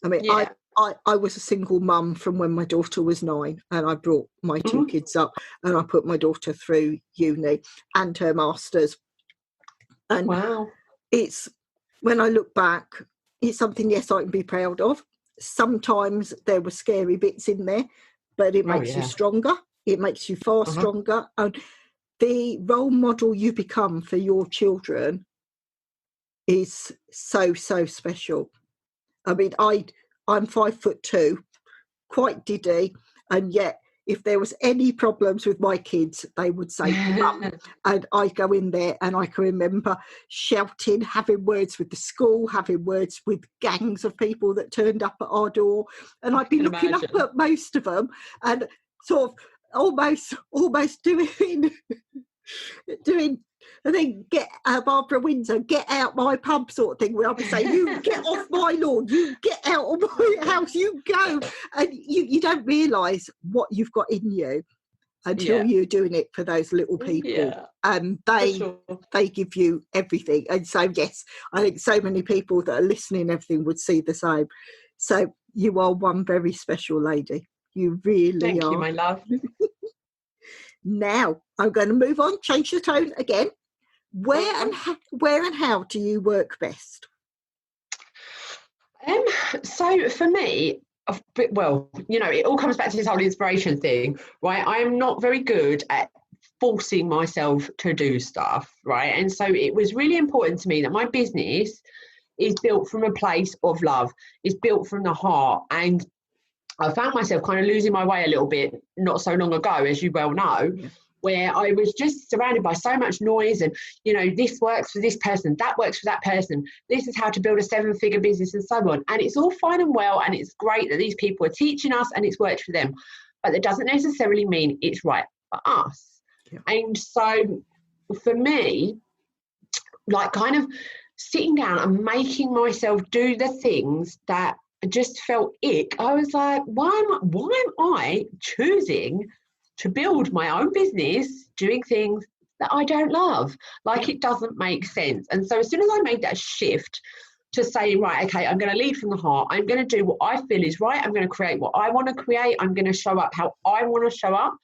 I mean, I was a single mum from when my daughter was 9, and I brought my 2 kids up, and I put my daughter through uni and her masters. And it's, when I look back, it's something, yes, I can be proud of. Sometimes there were scary bits in there, but it makes you stronger. It makes you far stronger. And the role model you become for your children is so, so special. I mean, I'm 5'2", quite diddy, and yet if there was any problems with my kids, they would say, Mum, and I'd go in there, and I can remember shouting, having words with the school, having words with gangs of people that turned up at our door, and I'd be looking up at most of them and sort of almost doing I think, get Barbara Windsor, get out my pub sort of thing, where I would say, you get off my lawn, you get out of my house, you go. And you don't realise what you've got in you until you're doing it for those little people. And they give you everything. And so, yes, I think so many people that are listening, everything would see the same. So you are one very special lady. You really Thank are. you, my love. Now, I'm going to move on, change the tone again. Where and how do you work best? So for me, it all comes back to this whole inspiration thing, right? I am not very good at forcing myself to do stuff, right? And so it was really important to me that my business is built from a place of love, is built from the heart. And I found myself kind of losing my way a little bit not so long ago, as you well know, where I was just surrounded by so much noise and, you know, this works for this person, that works for that person, this is how to build a 7-figure business and so on. And it's all fine and well, and it's great that these people are teaching us and it's worked for them, but that doesn't necessarily mean it's right for us. Yeah. And so for me, like kind of sitting down and making myself do the things that just felt ick, I was like, why am I choosing to build my own business doing things that I don't love? Like, it doesn't make sense. And so as soon as I made that shift to say, right, okay, I'm going to lead from the heart, I'm going to do what I feel is right, I'm going to create what I want to create, I'm going to show up how I want to show up.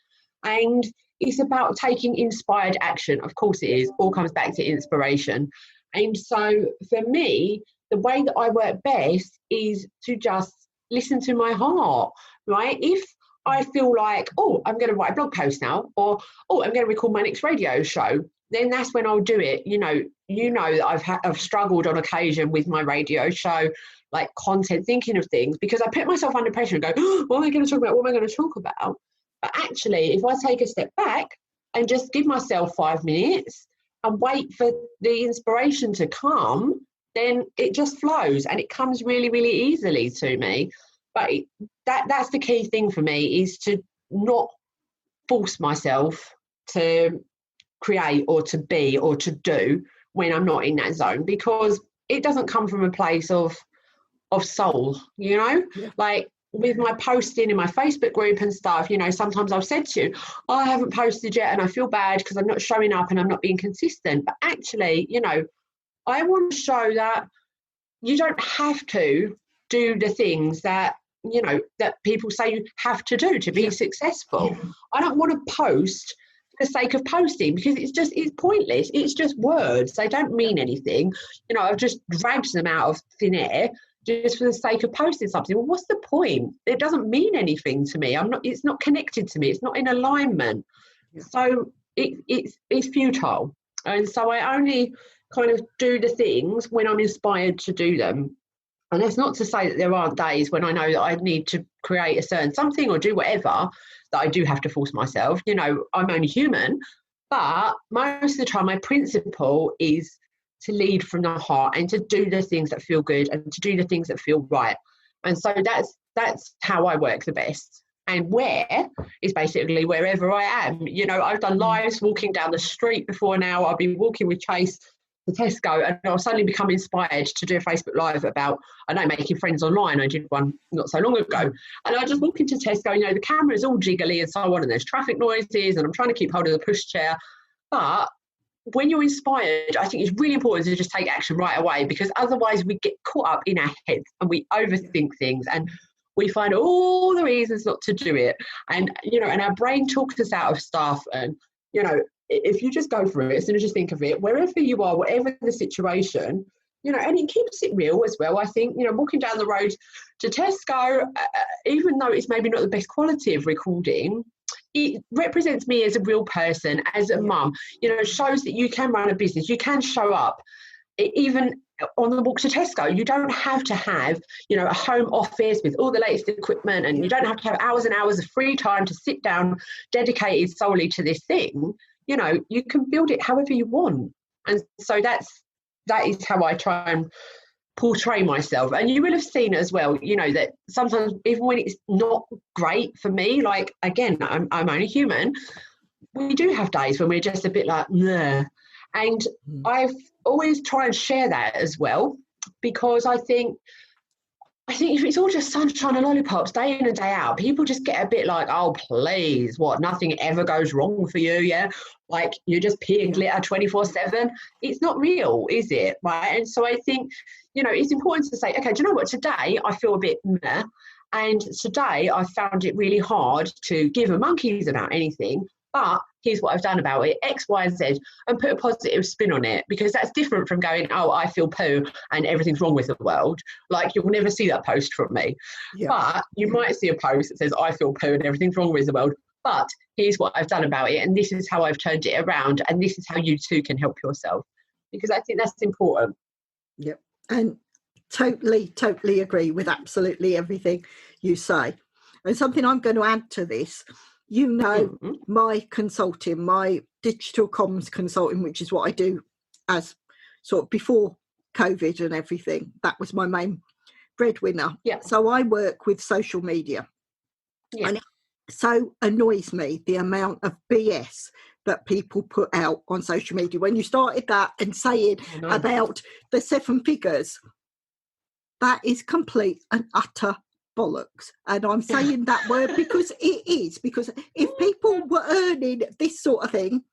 And it's about taking inspired action. Of course it is. All comes back to inspiration. And so for me, the way that I work best is to just listen to my heart, right? If I feel like, oh, I'm going to write a blog post now, or, oh, I'm going to record my next radio show, then that's when I'll do it. You know that I've struggled on occasion with my radio show, like content, thinking of things, because I put myself under pressure and go, oh, what am I going to talk about? What am I going to talk about? But actually, if I take a step back and just give myself 5 minutes and wait for the inspiration to come, then it just flows and it comes really, really easily to me. But that's the key thing for me, is to not force myself to create or to be or to do when I'm not in that zone, because it doesn't come from a place of soul, you know? Yeah. Like with my posting in my Facebook group and stuff, you know, sometimes I've said to you, oh, I haven't posted yet and I feel bad because I'm not showing up and I'm not being consistent. But actually, you know, I want to show that you don't have to do the things that, you know, that people say you have to do to be successful. Yeah. I don't want to post for the sake of posting, because it's pointless. It's just words. They don't mean anything. You know, I've just dragged them out of thin air just for the sake of posting something. Well, what's the point? It doesn't mean anything to me. It's not connected to me. It's not in alignment. Yeah. So it's futile. And so I only kind of do the things when I'm inspired to do them. And that's not to say that there aren't days when I know that I need to create a certain something or do whatever, that I do have to force myself. You know, I'm only human. But most of the time, my principle is to lead from the heart and to do the things that feel good and to do the things that feel right. And so that's how I work the best. And where is basically wherever I am. You know, I've done lives walking down the street before now. I'll be walking with Chase to Tesco and I'll suddenly become inspired to do a Facebook Live about, I know, making friends online. I did one not so long ago. And I just walk into Tesco, you know, the camera's all jiggly and so on, and there's traffic noises and I'm trying to keep hold of the pushchair. But when you're inspired, I think it's really important to just take action right away, because otherwise we get caught up in our heads and we overthink things and we find all the reasons not to do it. And, you know, and our brain talks us out of stuff. And, you know, if you just go for it, as soon as you think of it, wherever you are, whatever the situation, you know, and it keeps it real as well. I think, you know, walking down the road to Tesco, even though it's maybe not the best quality of recording, it represents me as a real person, as a mum. You know, shows that you can run a business, you can show up. Even on the walk to Tesco, you don't have to have, you know, a home office with all the latest equipment, and you don't have to have hours and hours of free time to sit down dedicated solely to this thing. You know, you can build it however you want. And so that is how I try and portray myself. And you will have seen as well, you know, that sometimes even when it's not great for me, like, again, I'm only human, we do have days when we're just a bit like, nah. And I've always tried and share that as well, because I think if it's all just sunshine and lollipops day in and day out, people just get a bit like, oh, please, what, nothing ever goes wrong for you, yeah? Like, you're just peeing glitter 24/7. It's not real, is it? Right? And so I think, you know, it's important to say, okay, do you know what? Today I feel a bit meh. And today I found it really hard to give a monkeys about anything. But here's what I've done about it, X, Y, Z, and put a positive spin on it, because that's different from going, oh, I feel poo and everything's wrong with the world. Like, you'll never see that post from me. Yeah. But you might see a post that says, I feel poo and everything's wrong with the world, but here's what I've done about it, and this is how I've turned it around, and this is how you too can help yourself, because I think that's important. Yep. And totally agree with absolutely everything you say. And something I'm going to add to this, my consulting, my digital comms consulting, which is what I do as sort of before COVID and everything, that was my main breadwinner. Yeah. So I work with social media. Yeah. And it so annoys me the amount of BS that people put out on social media. When you started that and saying about the 7 figures, that is complete and utter bollocks. And I'm saying that word because it is. Because if people were earning this sort of thing,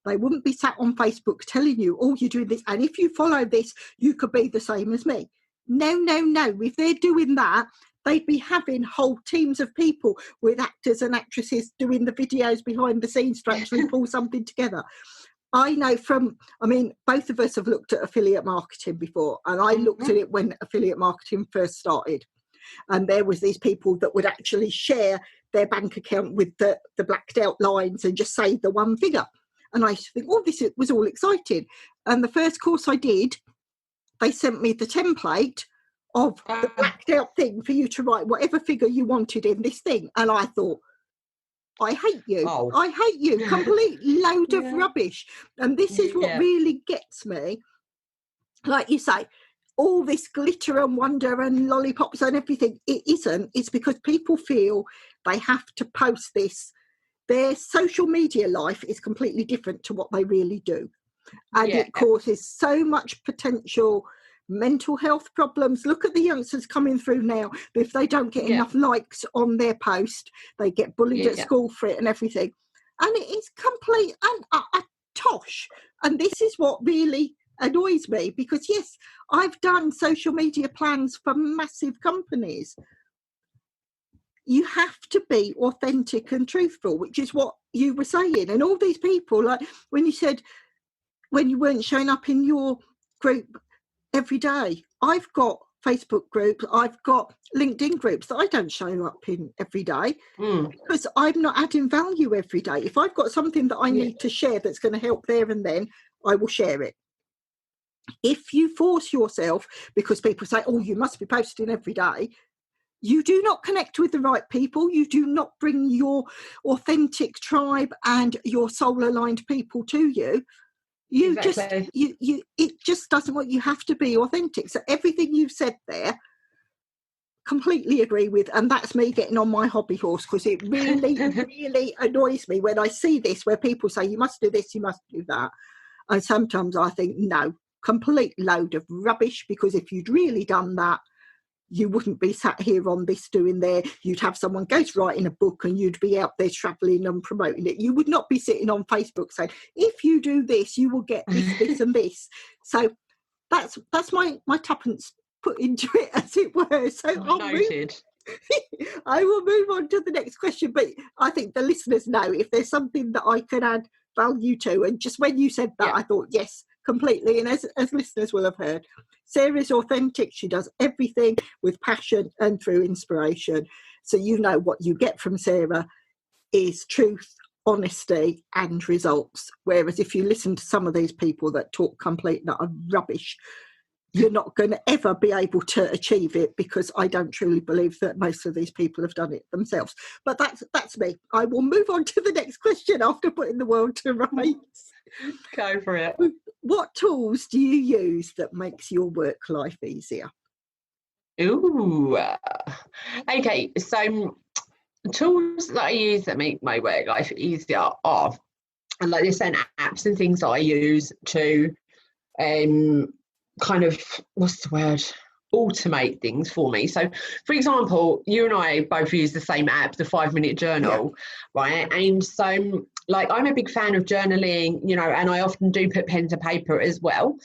they wouldn't be sat on Facebook telling you, oh, you're doing this. And if you follow this, you could be the same as me. No. If they're doing that, they'd be having whole teams of people with actors and actresses doing the videos behind the scenes to actually pull something together. I know both of us have looked at affiliate marketing before, and I looked at it when affiliate marketing first started. And there was these people that would actually share their bank account with the blacked out lines and just say the one figure. And I used to think, oh, this was all exciting. And the first course I did, they sent me the template of the blacked out thing for you to write whatever figure you wanted in this thing. And I thought, I hate you. Oh. I hate you. Complete load of rubbish. And this is what really gets me. Like you say, all this glitter and wonder and lollipops and everything, it isn't. It's because people feel they have to post this. Their social media life is completely different to what they really do. And it causes so much potential mental health problems. Look at the youngsters coming through now. If they don't get enough likes on their post, they get bullied at school for it and everything. And it is complete and a tosh. And this is what really annoys me, because yes, I've done social media plans for massive companies. You have to be authentic and truthful, which is what you were saying. And all these people, like when you said when you weren't showing up in your group every day, I've got Facebook groups, I've got LinkedIn groups that I don't show up in every day because I'm not adding value every day. If I've got something that I need to share that's going to help there and then, I will share it. If you force yourself, because people say, oh, you must be posting every day, you do not connect with the right people. You do not bring your authentic tribe and your soul-aligned people to you. You it just doesn't work. You have to be authentic. So everything you've said there, completely agree with. And that's me getting on my hobby horse, because it really, really annoys me when I see this, where people say, you must do this, you must do that. And sometimes I think, no, complete load of rubbish, because if you'd really done that, you wouldn't be sat here on this doing there. You'd have someone ghostwriting a book and you'd be out there travelling and promoting it. You would not be sitting on Facebook saying, if you do this, you will get this and this. So that's my tuppence put into it, as it were. So I will move on to the next question. But I think the listeners know if there's something that I can add value to. And just when you said that, I thought, yes, completely. And as listeners will have heard, Sarah's authentic. She does everything with passion and through inspiration. So you know what you get from Sarah is truth, honesty and results. Whereas if you listen to some of these people that talk complete that are rubbish, you're not going to ever be able to achieve it, because I don't truly believe that most of these people have done it themselves. But that's me. I will move on to the next question after putting the world to rights. Go for it. What tools do you use that makes your work life easier? Ooh. Okay, so tools that I use that make my work life easier are, and like there's certain apps and things that I use to kind of, what's the word, automate things for me. So for example, you and I both use the same app, the 5-minute journal, right? And so like I'm a big fan of journaling, you know, and I often do put pen to paper as well.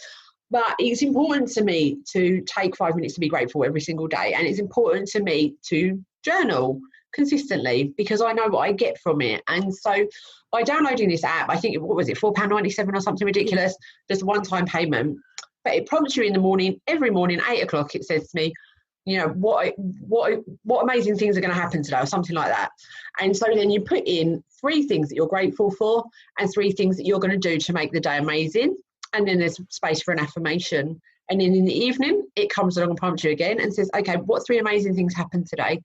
But it's important to me to take 5 minutes to be grateful every single day. And it's important to me to journal consistently, because I know what I get from it. And so by downloading this app, I think, what was it, £4.97 or something ridiculous, just a one-time payment. But it prompts you in the morning, every morning, 8 o'clock, it says to me, you know, what amazing things are going to happen today, or something like that. And so then you put in 3 things that you're grateful for and 3 things that you're going to do to make the day amazing. And then there's space for an affirmation. And then in the evening, it comes along and prompts you again and says, okay, what 3 amazing things happened today?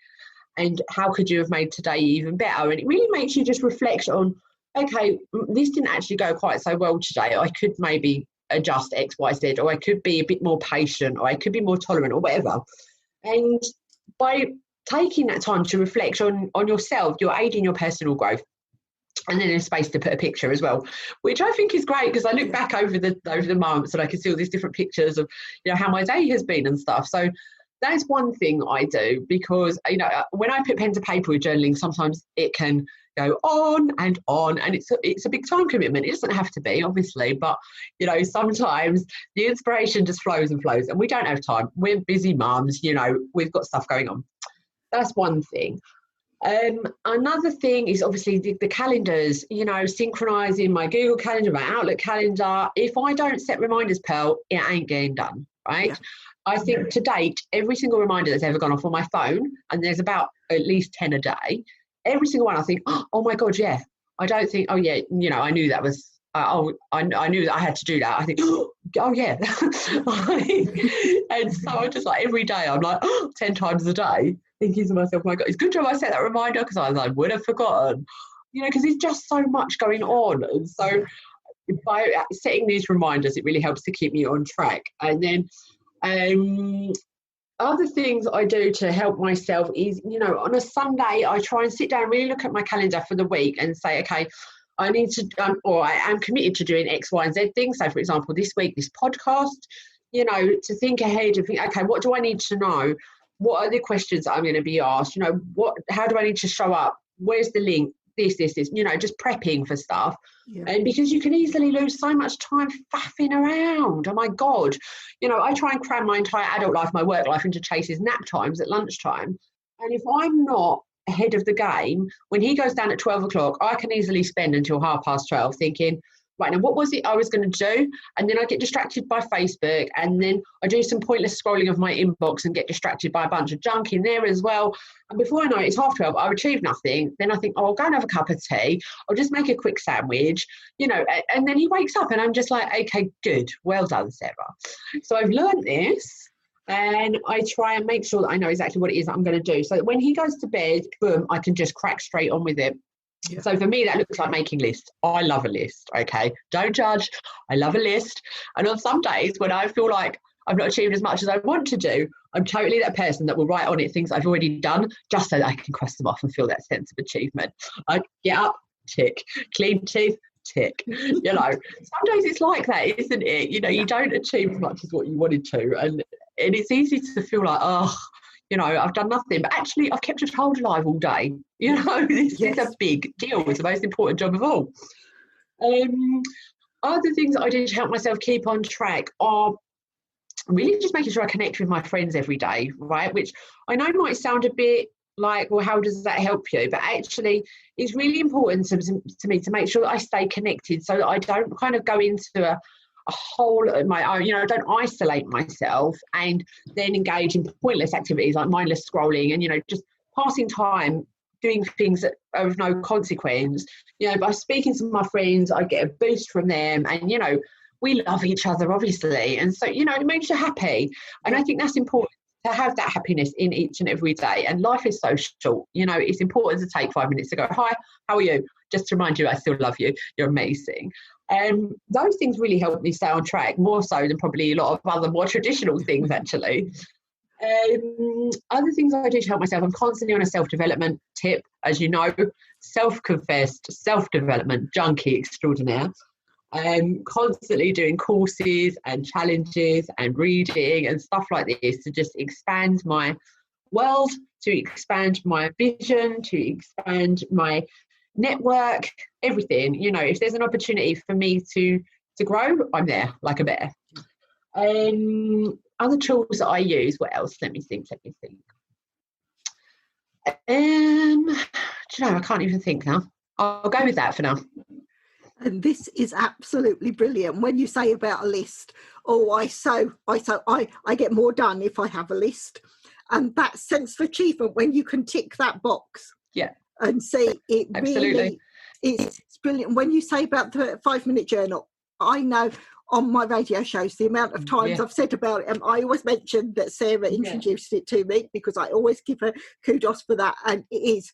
And how could you have made today even better? And it really makes you just reflect on, okay, this didn't actually go quite so well today. I could maybe adjust X, Y, Z, or I could be a bit more patient, or I could be more tolerant, or whatever. And by taking that time to reflect on yourself, you're aiding your personal growth. And then there's space to put a picture as well, which I think is great, because I look back over the months and I can see all these different pictures of, you know, how my day has been and stuff. So that's one thing I do, because, you know, when I put pen to paper with journaling, sometimes it can go on, and it's a big time commitment. It doesn't have to be, obviously, but, you know, sometimes the inspiration just flows and flows, and we don't have time. We're busy mums, you know, we've got stuff going on. That's one thing. Another thing is obviously the calendars, you know, synchronizing my Google Calendar, my Outlook calendar. If I don't set reminders, Pearl, it ain't getting done, right? Yeah. I think to date, every single reminder that's ever gone off on my phone, and there's about at least 10 a day, every single one I think, oh my God, yeah. I don't think, oh yeah, you know, I knew that was, I knew that I had to do that. I think, oh yeah. And so I just like every day, I'm like 10 times a day, thinking to myself, oh my God, it's good job I set that reminder, because I would have forgotten, you know, because there's just so much going on. And so by setting these reminders, it really helps to keep me on track. And then other things I do to help myself is, you know, on a Sunday, I try and sit down and really look at my calendar for the week and say, okay, I need to, or I am committed to doing X, Y, and Z things. So, for example, this week, this podcast, you know, to think ahead and think, okay, what do I need to know? What are the questions that I'm going to be asked? You know, how do I need to show up? Where's the link? This, you know, just prepping for stuff. Yeah. And because you can easily lose so much time faffing around. Oh my God. You know, I try and cram my entire adult life, my work life into Chase's nap times at lunchtime. And if I'm not ahead of the game, when he goes down at 12 o'clock, I can easily spend until 12:30 thinking, right, now what was it I was going to do? And then I get distracted by Facebook, and then I do some pointless scrolling of my inbox and get distracted by a bunch of junk in there as well. And before I know it, it's 12:30, I've achieved nothing. Then I think, oh, I'll go and have a cup of tea. I'll just make a quick sandwich, you know, and then he wakes up and I'm just like, okay, good. Well done, Sarah. So I've learned this, and I try and make sure that I know exactly what it is that I'm going to do. So that when he goes to bed, boom, I can just crack straight on with it. Yeah. So for me, that looks like making lists. I love a list, okay? Don't judge. I love a list. And on some days when I feel like I've not achieved as much as I want to do, I'm totally that person that will write on it things I've already done just so that I can cross them off and feel that sense of achievement. I get up, tick. Clean teeth, tick. You know, some days it's like that, isn't it? You know, you don't achieve as much as what you wanted to. And it's easy to feel like, oh, you know, I've done nothing, but actually I've kept a child alive all day. You know, this is a big deal. It's the most important job of all. Other things that I do to help myself keep on track are really just making sure I connect with my friends every day, right? Which I know might sound a bit like, well, how does that help you? But actually, it's really important to me to make sure that I stay connected so that I don't kind of go into a hole of my own, you know, I don't isolate myself and then engage in pointless activities like mindless scrolling and, you know, just passing time doing things that are of no consequence. You know, by speaking to my friends, I get a boost from them, and, you know, we love each other, obviously. And so, you know, it makes you happy. And I think that's important, to have that happiness in each and every day. And life is so short. You know, it's important to take 5 minutes to go, hi, how are you? Just to remind you, I still love you. You're amazing. Those things really help me stay on track, more so than probably a lot of other more traditional things, actually. Other things I do to help myself, I'm constantly on a self-development tip, as you know, self-confessed self-development junkie extraordinaire. Constantly doing courses and challenges and reading and stuff like this to just expand my world, to expand my vision, to expand my network, everything. You know, if there's an opportunity for me to grow, I'm there like a bear. Other tools that I use, what else? Let me think. Do you know, I can't even think now. I'll go with that for now. And this is absolutely brilliant. When you say about a list, I get more done if I have a list. And that sense of achievement, when you can tick that box and see it, absolutely. Really, it's brilliant. When you say about the 5-minute journal, I know on my radio shows the amount of times I've said about it, and I always mention that Sarah introduced it to me, because I always give her kudos for that. And it is,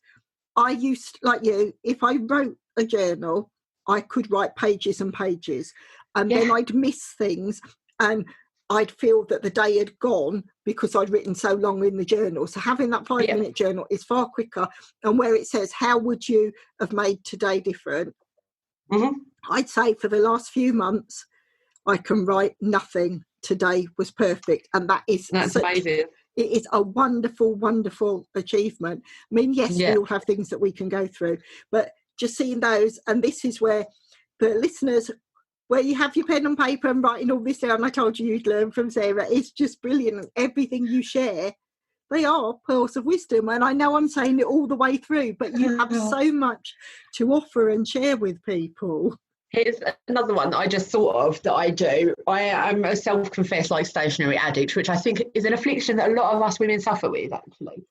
I used, like you, if I wrote a journal, I could write pages and pages, and then I'd miss things, and I'd feel that the day had gone because I'd written so long in the journal. So having that 5-minute journal is far quicker. And where it says, how would you have made today different? I'd say for the last few months, I can write nothing. Today was perfect. And that's amazing. It is a wonderful, wonderful achievement. I mean, yes, we all have things that we can go through, but just seeing those, and this is where the listeners, where you have your pen and paper and writing all this down, I told you you'd learn from Sarah, it's just brilliant. Everything you share, they are pearls of wisdom. And I know I'm saying it all the way through, but you have so much to offer and share with people. Here's another one that I just thought of that I do. I am a self-confessed stationery addict, which I think is an affliction that a lot of us women suffer with, actually.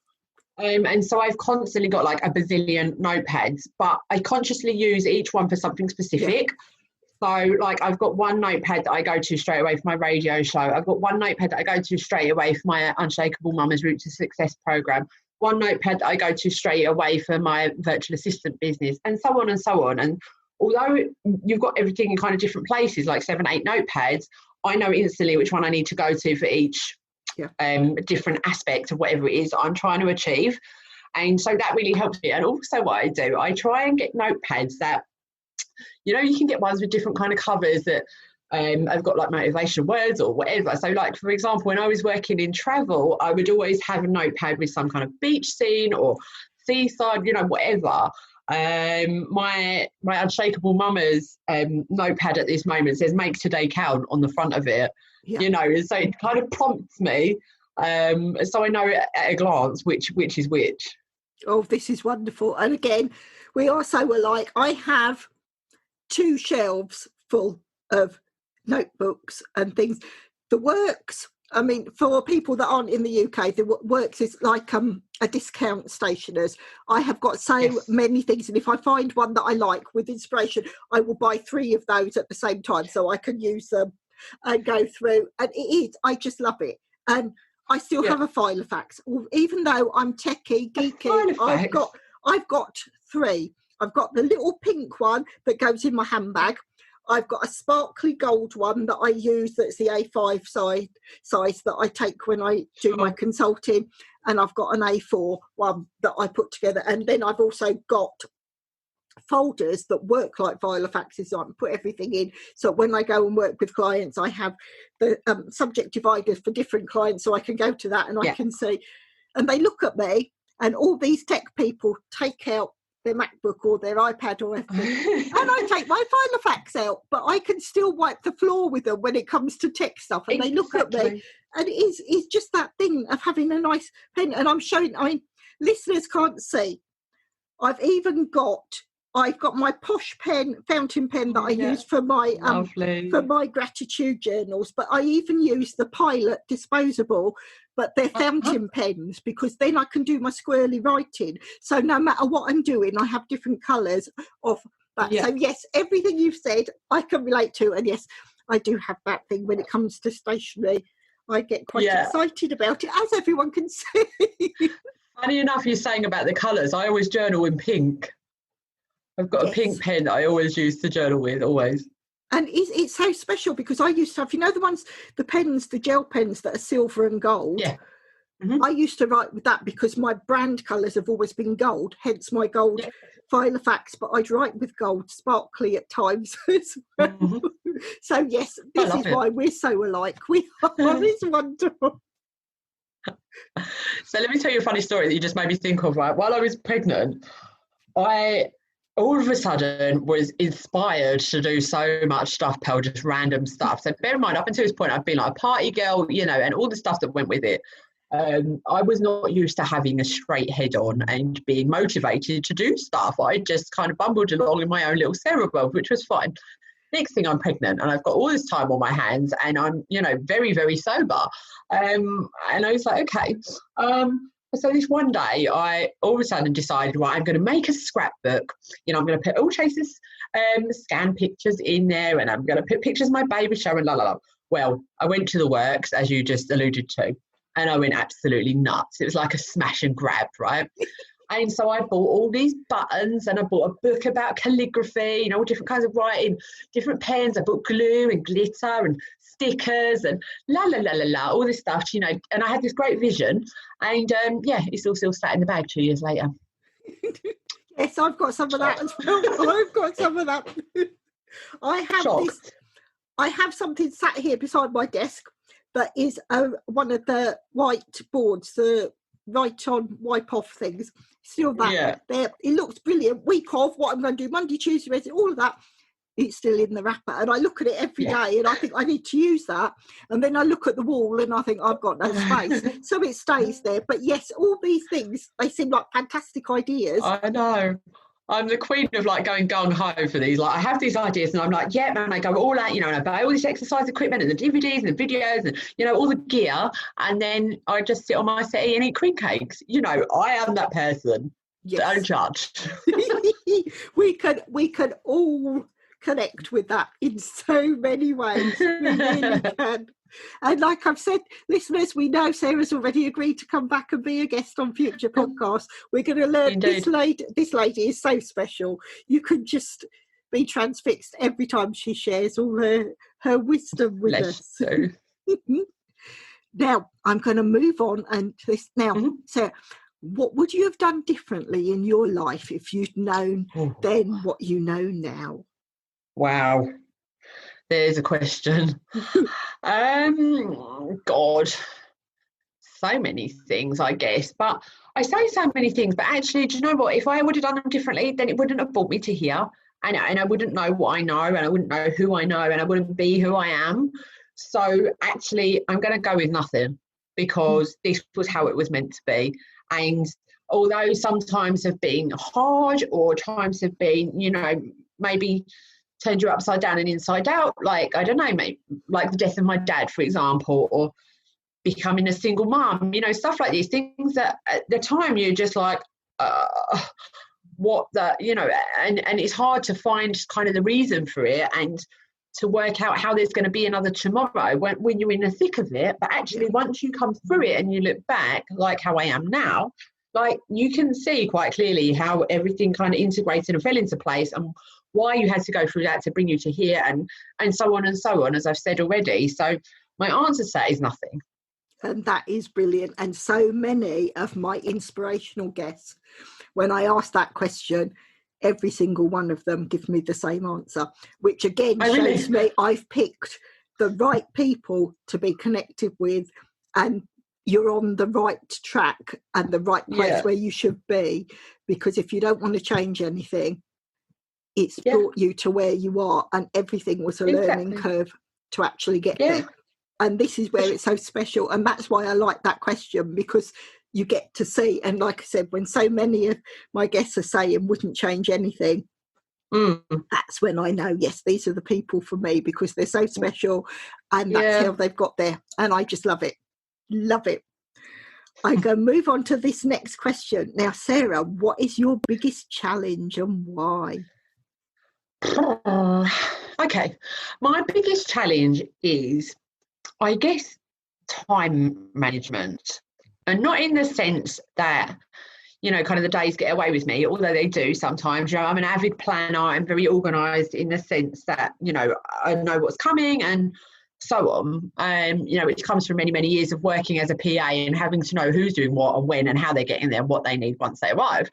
And so I've constantly got a bazillion notepads, but I consciously use each one for something specific. So I've got one notepad that I go to straight away for my radio show. I've got one notepad that I go to straight away for my Unshakable Mama's Route to Success program. One notepad that I go to straight away for my virtual assistant business, and so on and so on. And although you've got everything in kind of different places, like 7, 8 notepads, I know instantly which one I need to go to for each different aspect of whatever it is I'm trying to achieve. And so that really helps me. And also what I do, I try and get notepads that, you can get ones with different kind of covers that I've got motivational words or whatever. So for example, when I was working in travel, I would always have a notepad with some kind of beach scene or seaside, whatever. My Unshakable Mama's notepad at this moment says "Make Today Count" on the front of it. So it kind of prompts me, so I know at a glance which is which. Oh, this is wonderful. And again, we are so alike. I have 2 shelves full of notebooks and things. The Works, I mean, for people that aren't in the UK, the Works is like a discount stationers. I have got so many things, and if I find one that I like with inspiration, I will buy 3 of those at the same time so I can use them and go through. And I just love it. And I still have a file of facts, even though I'm techie, geeky. I've got 3. I've got the little pink one that goes in my handbag. I've got a sparkly gold one that I use, that's the A5 size that I take when I do my consulting. And I've got an A4 one that I put together. And then I've also got folders that work like Filofaxes. So I can put everything in. So when I go and work with clients, I have the subject dividers for different clients, so I can go to that and I can see. And they look at me, and all these tech people take out their MacBook or their iPad or everything, and I take my Filofax out, but I can still wipe the floor with them when it comes to tech stuff. And they look at me, and it's just that thing of having a nice pen. And I'm showing, listeners can't see, I've got my Posh pen, fountain pen that I use for my gratitude journals, but I even use the Pilot disposable, but they're fountain pens, because then I can do my squirrely writing. So no matter what I'm doing, I have different colours of that. So yes, everything you've said I can relate to, and yes, I do have that thing when it comes to stationery. I get quite excited about it, as everyone can see. Funny enough, you're saying about the colours, I always journal in pink. I've got a pink pen that I always use to journal with, always. And it's so special, because I used to have, the pens, the gel pens that are silver and gold. Yeah. Mm-hmm. I used to write with that because my brand colours have always been gold, hence my gold Filofax, but I'd write with gold, sparkly at times as well. Mm-hmm. So yes, this is why we're so alike. We are. It's wonderful. So let me tell you a funny story that you just made me think of. Right, while I was pregnant, I all of a sudden was inspired to do so much stuff, Pearl, just random stuff. So bear in mind, up until this point, I've been like a party girl, and all the stuff that went with it. I was not used to having a straight head on and being motivated to do stuff. I just kind of bumbled along in my own little Sarah world, which was fine. Next thing, I'm pregnant and I've got all this time on my hands and I'm, very, very sober. And I was like, okay. So this one day, I all of a sudden decided, right, I'm going to make a scrapbook. I'm going to put all Chase's scan pictures in there, and I'm going to put pictures of my baby shower and la la la. Well, I went to the works, as you just alluded to, and I went absolutely nuts. It was like a smash and grab, right? And so I bought all these buttons, and I bought a book about calligraphy, all different kinds of writing, different pens. I bought glue and glitter and stickers and la la la la la, all this stuff, and I had this great vision. And it's all still sat in the bag 2 years later. Yes, I've got some of that as well. I've got some of that. I have something sat here beside my desk that is one of the white boards, the write on, wipe off things. Still that there. It looks brilliant. Week off, what I'm going to do, Monday, Tuesday, Wednesday, all of that. It's still in the wrapper, and I look at it every day, and I think I need to use that. And then I look at the wall, and I think I've got no space, so it stays there. But yes, all these things, they seem like fantastic ideas. I know. I'm the queen of going gung-ho for these. I have these ideas and I'm like, yeah, man, I go all out, and I buy all this exercise equipment and the DVDs and the videos and, all the gear. And then I just sit on my settee and eat cream cakes. I am that person. Yes. Don't judge. we could all connect with that in so many ways. We really can. And like I've said, listeners, we know Sarah's already agreed to come back and be a guest on future podcasts. We're going to learn. Indeed. This lady is so special. You can just be transfixed every time she shares all her wisdom with us. Now, I'm going to move on and this now. Mm-hmm. Sarah, what would you have done differently in your life if you'd known then what you know now? Wow. There's a question. God, so many things, I guess. But I say so many things, but actually, do you know what? If I would have done them differently, then it wouldn't have brought me to here. And I wouldn't know what I know, and I wouldn't know who I know, and I wouldn't be who I am. So actually, I'm going to go with nothing, because this was how it was meant to be. And although some times have been hard, or times have been, maybe turned you upside down and inside out, I don't know, maybe like the death of my dad, for example, or becoming a single mum, stuff like these things that at the time you're just like, what the, and it's hard to find kind of the reason for it and to work out how there's going to be another tomorrow when you're in the thick of it. But actually, once you come through it and you look back, like how I am now, you can see quite clearly how everything kind of integrated and fell into place, and why you had to go through that to bring you to here, and so on and so on, as I've said already. So my answer to that is nothing. And that is brilliant. And so many of my inspirational guests, when I ask that question, every single one of them give me the same answer, which again shows me I've picked the right people to be connected with, and you're on the right track and the right place where you should be. Because if you don't want to change anything, it's brought you to where you are, and everything was a learning curve to actually get there. And this is where it's so special. And that's why I like that question, because you get to see. And like I said, when so many of my guests are saying wouldn't change anything, that's when I know, yes, these are the people for me, because they're so special, and that's how they've got there. And I just love it. Love it. I'm going to move on to this next question. Now, Sarah, what is your biggest challenge and why? Okay, my biggest challenge is, I guess, time management, and not in the sense that kind of the days get away with me, although they do sometimes. I'm an avid planner. I'm very organised in the sense that I know what's coming and so on, which comes from many, many years of working as a PA and having to know who's doing what and when and how they're getting there and what they need once they arrive.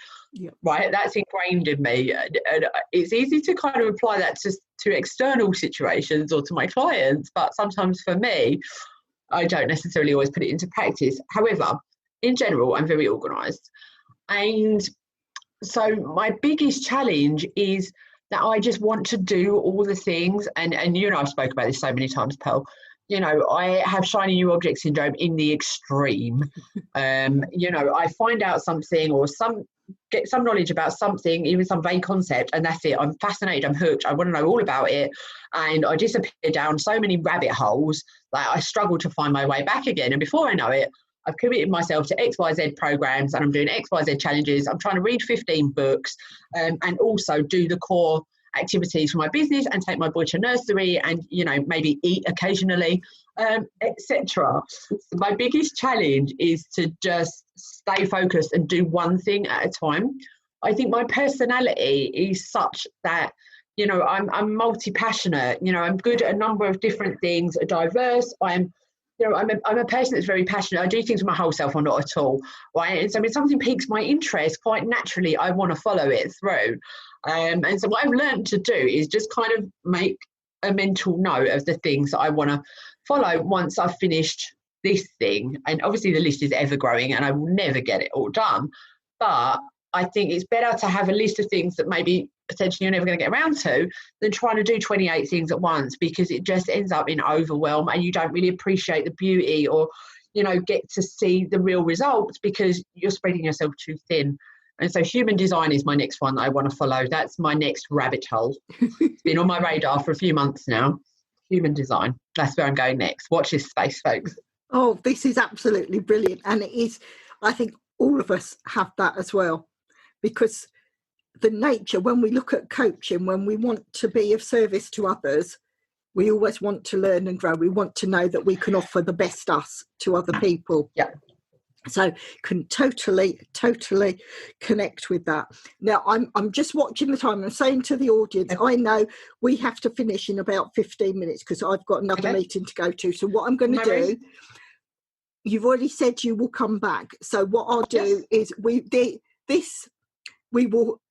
Right, that's ingrained in me, and it's easy to kind of apply that to external situations or to my clients, but sometimes for me, I don't necessarily always put it into practice. However, in general, I'm very organised, and so my biggest challenge is that I just want to do all the things, and I've spoken about this so many times, Pearl. I have shiny new object syndrome in the extreme. I find out something or get some knowledge about something, even some vague concept, and that's it. I'm fascinated, I'm hooked, I want to know all about it. And I disappear down so many rabbit holes that I struggle to find my way back again. And before I know it, I've committed myself to XYZ programs, and I'm doing XYZ challenges. I'm trying to read 15 books, and also do the core activities for my business, and take my boy to nursery, and, you know, maybe eat occasionally, etc. My biggest challenge is to just stay focused and do one thing at a time. I think my personality is such that, you know, I'm multi-passionate. You know, I'm good at a number of different things, diverse. I'm a person that's very passionate. I do things with my whole self or not at all, right? And so when something piques my interest, quite naturally, I want to follow it through. And so what I've learned to do is just kind of make a mental note of the things that I want to follow once I've finished this thing. And obviously the list is ever growing and I will never get it all done. But I think it's better to have a list of things that maybe potentially you're never going to get around to than trying to do 28 things at once, because it just ends up in overwhelm and you don't really appreciate the beauty or, you know, get to see the real results because you're spreading yourself too thin. And so human design is my next one that I want to follow. That's my next rabbit hole. It's been on my radar for a few months now. Human design. That's where I'm going next. Watch this space, folks. Oh, this is absolutely brilliant. And it is, I think all of us have that as well, because the nature, when we look at coaching, when we want to be of service to others, we always want to learn and grow. We want to know that we can offer the best us to other people. Yeah. So can totally connect with that. Now, I'm just watching the time. I'm saying to the audience, I know we have to finish in about 15 minutes because I've got another meeting to go to. So what I'm going to do, you've already said you will come back. So what I'll do is we will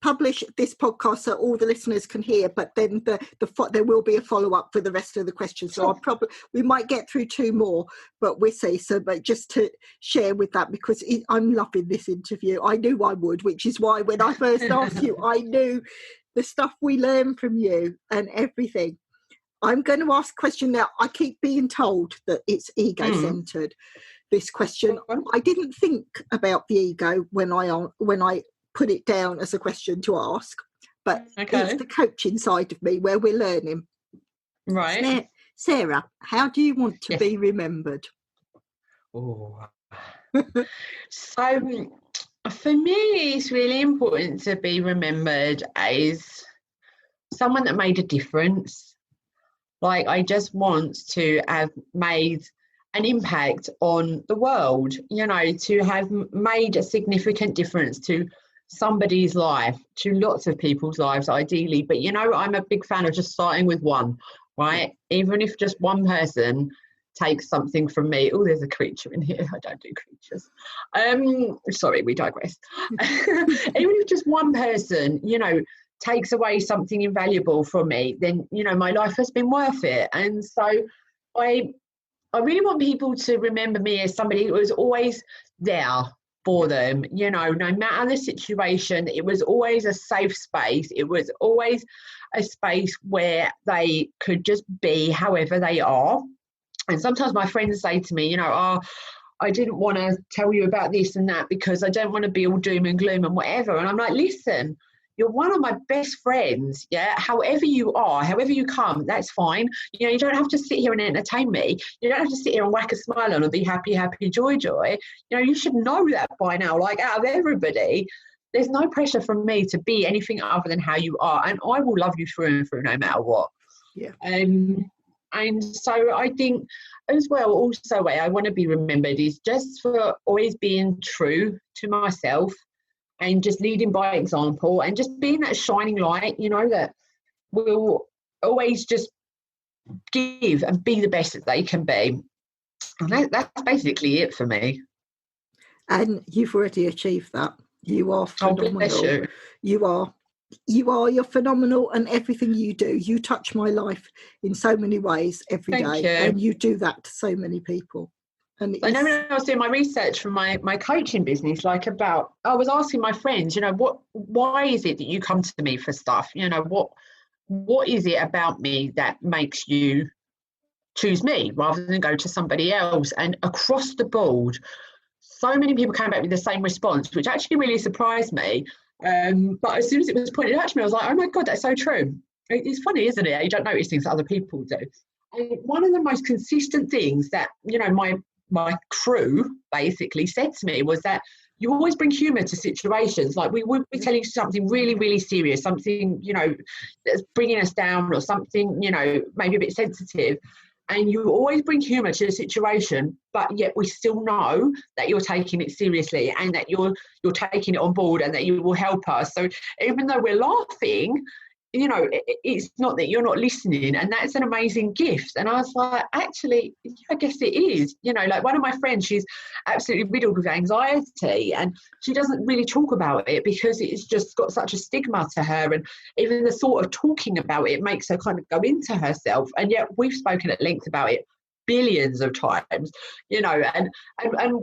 publish this podcast so all the listeners can hear, but then there will be a follow-up for the rest of the questions. So we might get through 2 more, but we'll see. So, but just to share with that, because I'm loving this interview. I knew I would, which is why when I first asked you, I knew the stuff we learn from you and everything. I'm going to ask a question now. I keep being told that it's ego-centered, this question. I didn't think about the ego when I put it down as a question to ask, but it's the coaching side of me where we're learning. Right. Sarah, how do you want to be remembered? Oh. So for me, it's really important to be remembered as someone that made a difference. Like, I just want to have made an impact on the world, you know, to have made a significant difference to somebody's life, to lots of people's lives ideally. But, you know, I'm a big fan of just starting with one, right? Even if just one person takes something from me. Oh, there's a creature in here. I don't do creatures. Sorry, we digress. Even if just one person, you know, takes away something invaluable from me, then, you know, my life has been worth it. And so I really want people to remember me as somebody who was always there for them, you know, no matter the situation. It was always a safe space. It was always a space where they could just be however they are. And sometimes my friends say to me, you know, oh, I didn't want to tell you about this and that because I don't want to be all doom and gloom and whatever. And I'm like, listen, you're one of my best friends, yeah? However you are, however you come, that's fine. You know, you don't have to sit here and entertain me. You don't have to sit here and whack a smile on and be happy, happy, joy, joy. You know, you should know that by now. Like, out of everybody, there's no pressure from me to be anything other than how you are. And I will love you through and through no matter what. Yeah. And so I think as well, also way I want to be remembered is just for always being true to myself and just leading by example and just being that shining light, you know, that will always just give and be the best that they can be. And that's basically it for me. And you've already achieved that. You are phenomenal. Oh, bless you. You're phenomenal, and everything you do, you touch my life in so many ways every day. Thank you. And you do that to so many people. And I know when I was doing my research for my coaching business, I was asking my friends, you know, why is it that you come to me for stuff? You know, what is it about me that makes you choose me rather than go to somebody else? And across the board, so many people came back with the same response, which actually really surprised me. But as soon as it was pointed out to me, I was like, oh my God, that's so true. It's funny, isn't it? You don't notice things that other people do. And one of the most consistent things that, you know, my crew basically said to me was that you always bring humour to situations. Like, we would be telling you something really, really serious, something, you know, that's bringing us down, or something, you know, maybe a bit sensitive. And you always bring humour to the situation, but yet we still know that you're taking it seriously, and that you're taking it on board, and that you will help us. So even though we're laughing, you know, it's not that you're not listening, and that's an amazing gift. And I was like, actually, I guess it is. You know, like, one of my friends, she's absolutely riddled with anxiety, and she doesn't really talk about it because it's just got such a stigma to her, and even the thought of talking about it makes her kind of go into herself. And yet we've spoken at length about it billions of times, you know, and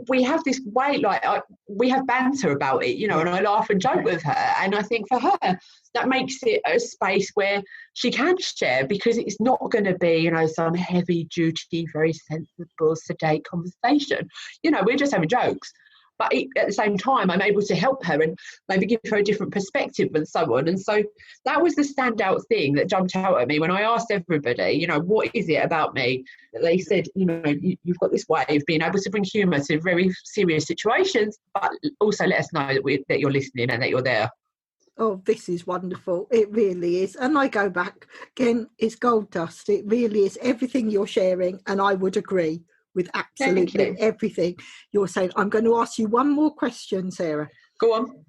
we have this way, like, we have banter about it, you know, and I laugh and joke with her. And I think for her, that makes it a space where she can share, because it's not going to be, you know, some heavy duty, very sensible, sedate conversation. You know, we're just having jokes. But at the same time, I'm able to help her and maybe give her a different perspective and so on. And so that was the standout thing that jumped out at me when I asked everybody, you know, what is it about me? They said, you know, you've got this way of being able to bring humour to very serious situations, but also let us know that you're listening and that you're there. Oh, this is wonderful. It really is. And I go back again, it's gold dust. It really is everything you're sharing. And I would agree with absolutely everything you're saying. I'm going to ask you one more question, Sarah. Go on.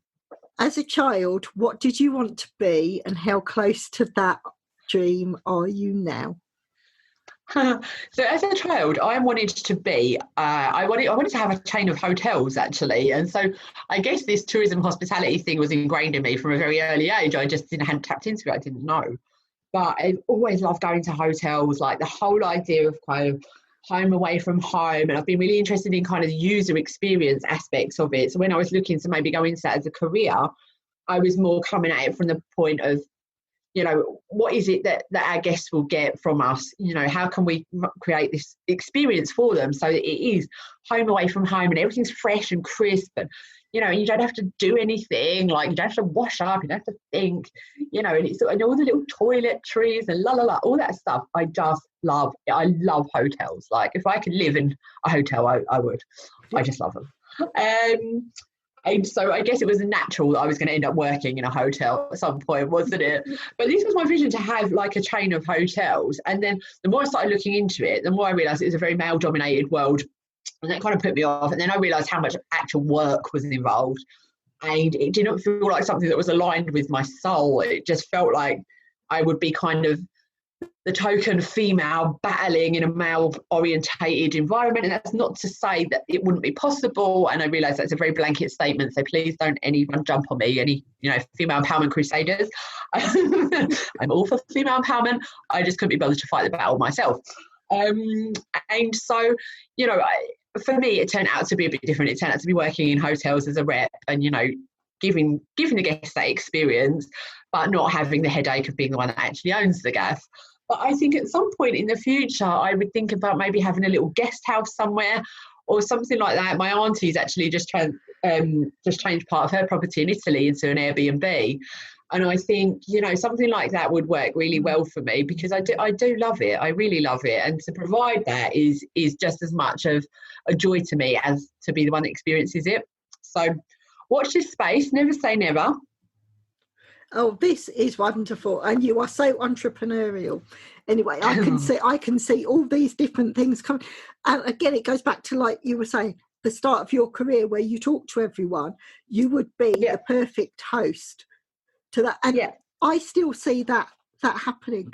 As a child, what did you want to be, and how close to that dream are you now? So as a child, I wanted to be, I wanted to have a chain of hotels, actually. And so I guess this tourism hospitality thing was ingrained in me from a very early age. I just hadn't tapped into it. I didn't know. But I've always loved going to hotels, like the whole idea of kind of home away from home. And I've been really interested in kind of the user experience aspects of it. So when I was looking to maybe go into that as a career, I was more coming at it from the point of, you know, what is it that our guests will get from us? You know, how can we create this experience for them so that it is home away from home and everything's fresh and crisp, and, you know, you don't have to do anything, like you don't have to wash up, you don't have to think, you know, and it's and all the little toiletries and all that stuff. I just love it. I love hotels. Like, if I could live in a hotel, I would. I just love them. And so I guess it was natural that I was going to end up working in a hotel at some point, wasn't it? But this was my vision, to have like a chain of hotels. And then the more I started looking into it, the more I realised it was a very male-dominated world. And that kind of put me off. And then I realised how much actual work was involved. And it didn't feel like something that was aligned with my soul. It just felt like I would be kind of the token female battling in a male-orientated environment. And that's not to say that it wouldn't be possible. And I realise that's a very blanket statement, so please don't anyone jump on me, any, you know, female empowerment crusaders. I'm all for female empowerment. I just couldn't be bothered to fight the battle myself. And so, you know, for me, it turned out to be a bit different. It turned out to be working in hotels as a rep and, you know, giving the guests that experience, but not having the headache of being the one that actually owns the gaff. But I think at some point in the future, I would think about maybe having a little guest house somewhere or something like that. My auntie's actually just changed part of her property in Italy into an Airbnb. And I think, you know, something like that would work really well for me, because I do love it. I really love it. And to provide that is just as much of a joy to me as to be the one that experiences it. So watch this space. Never say never. Oh, this is wonderful. And you are so entrepreneurial. Anyway, I can see all these different things coming. And again, it goes back to, like you were saying, the start of your career where you talk to everyone. You would be the perfect host to that. And I still see that happening.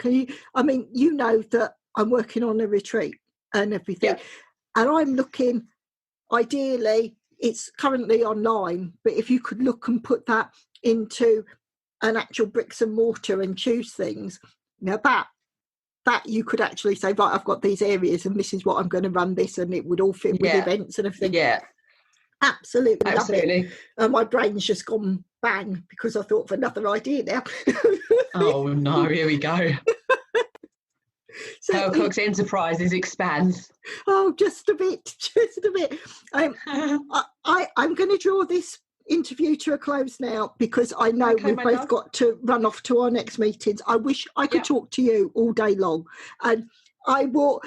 I mean, you know that I'm working on a retreat and everything. And I'm looking, ideally, it's currently online, but if you could look and put that into an actual bricks and mortar and choose things, now that you could actually say, right, I've got these areas and this is what I'm going to run this, and it would all fit with events and everything. Absolutely love it. My brain's just gone bang because I thought of another idea now. Oh no, here we go. So, Cox Enterprises expands. oh, just a bit. I'm going to draw this interview to a close now because I know Okay, we've my both love. got to run off to our next meetings. I wish I could talk to you all day long, and I will.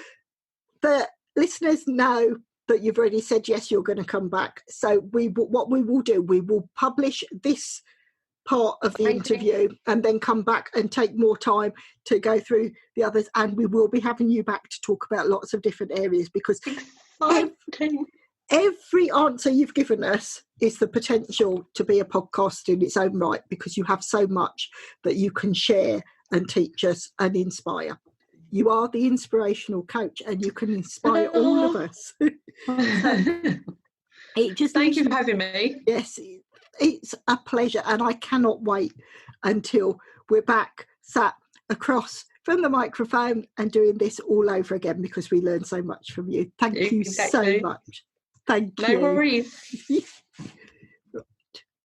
The listeners know that you've already said yes, you're going to come back. So what we will do, we will publish this part of the interview and then come back and take more time to go through the others, and we will be having you back to talk about lots of different areas, because every answer you've given us is the potential to be a podcast in its own right, because you have so much that you can share and teach us and inspire. You are the inspirational coach and you can inspire all of us. Thank you for having me. Yes, it's a pleasure, and I cannot wait until we're back sat across from the microphone and doing this all over again, because we learned so much from you. Thank you so much. Thank you. No worries.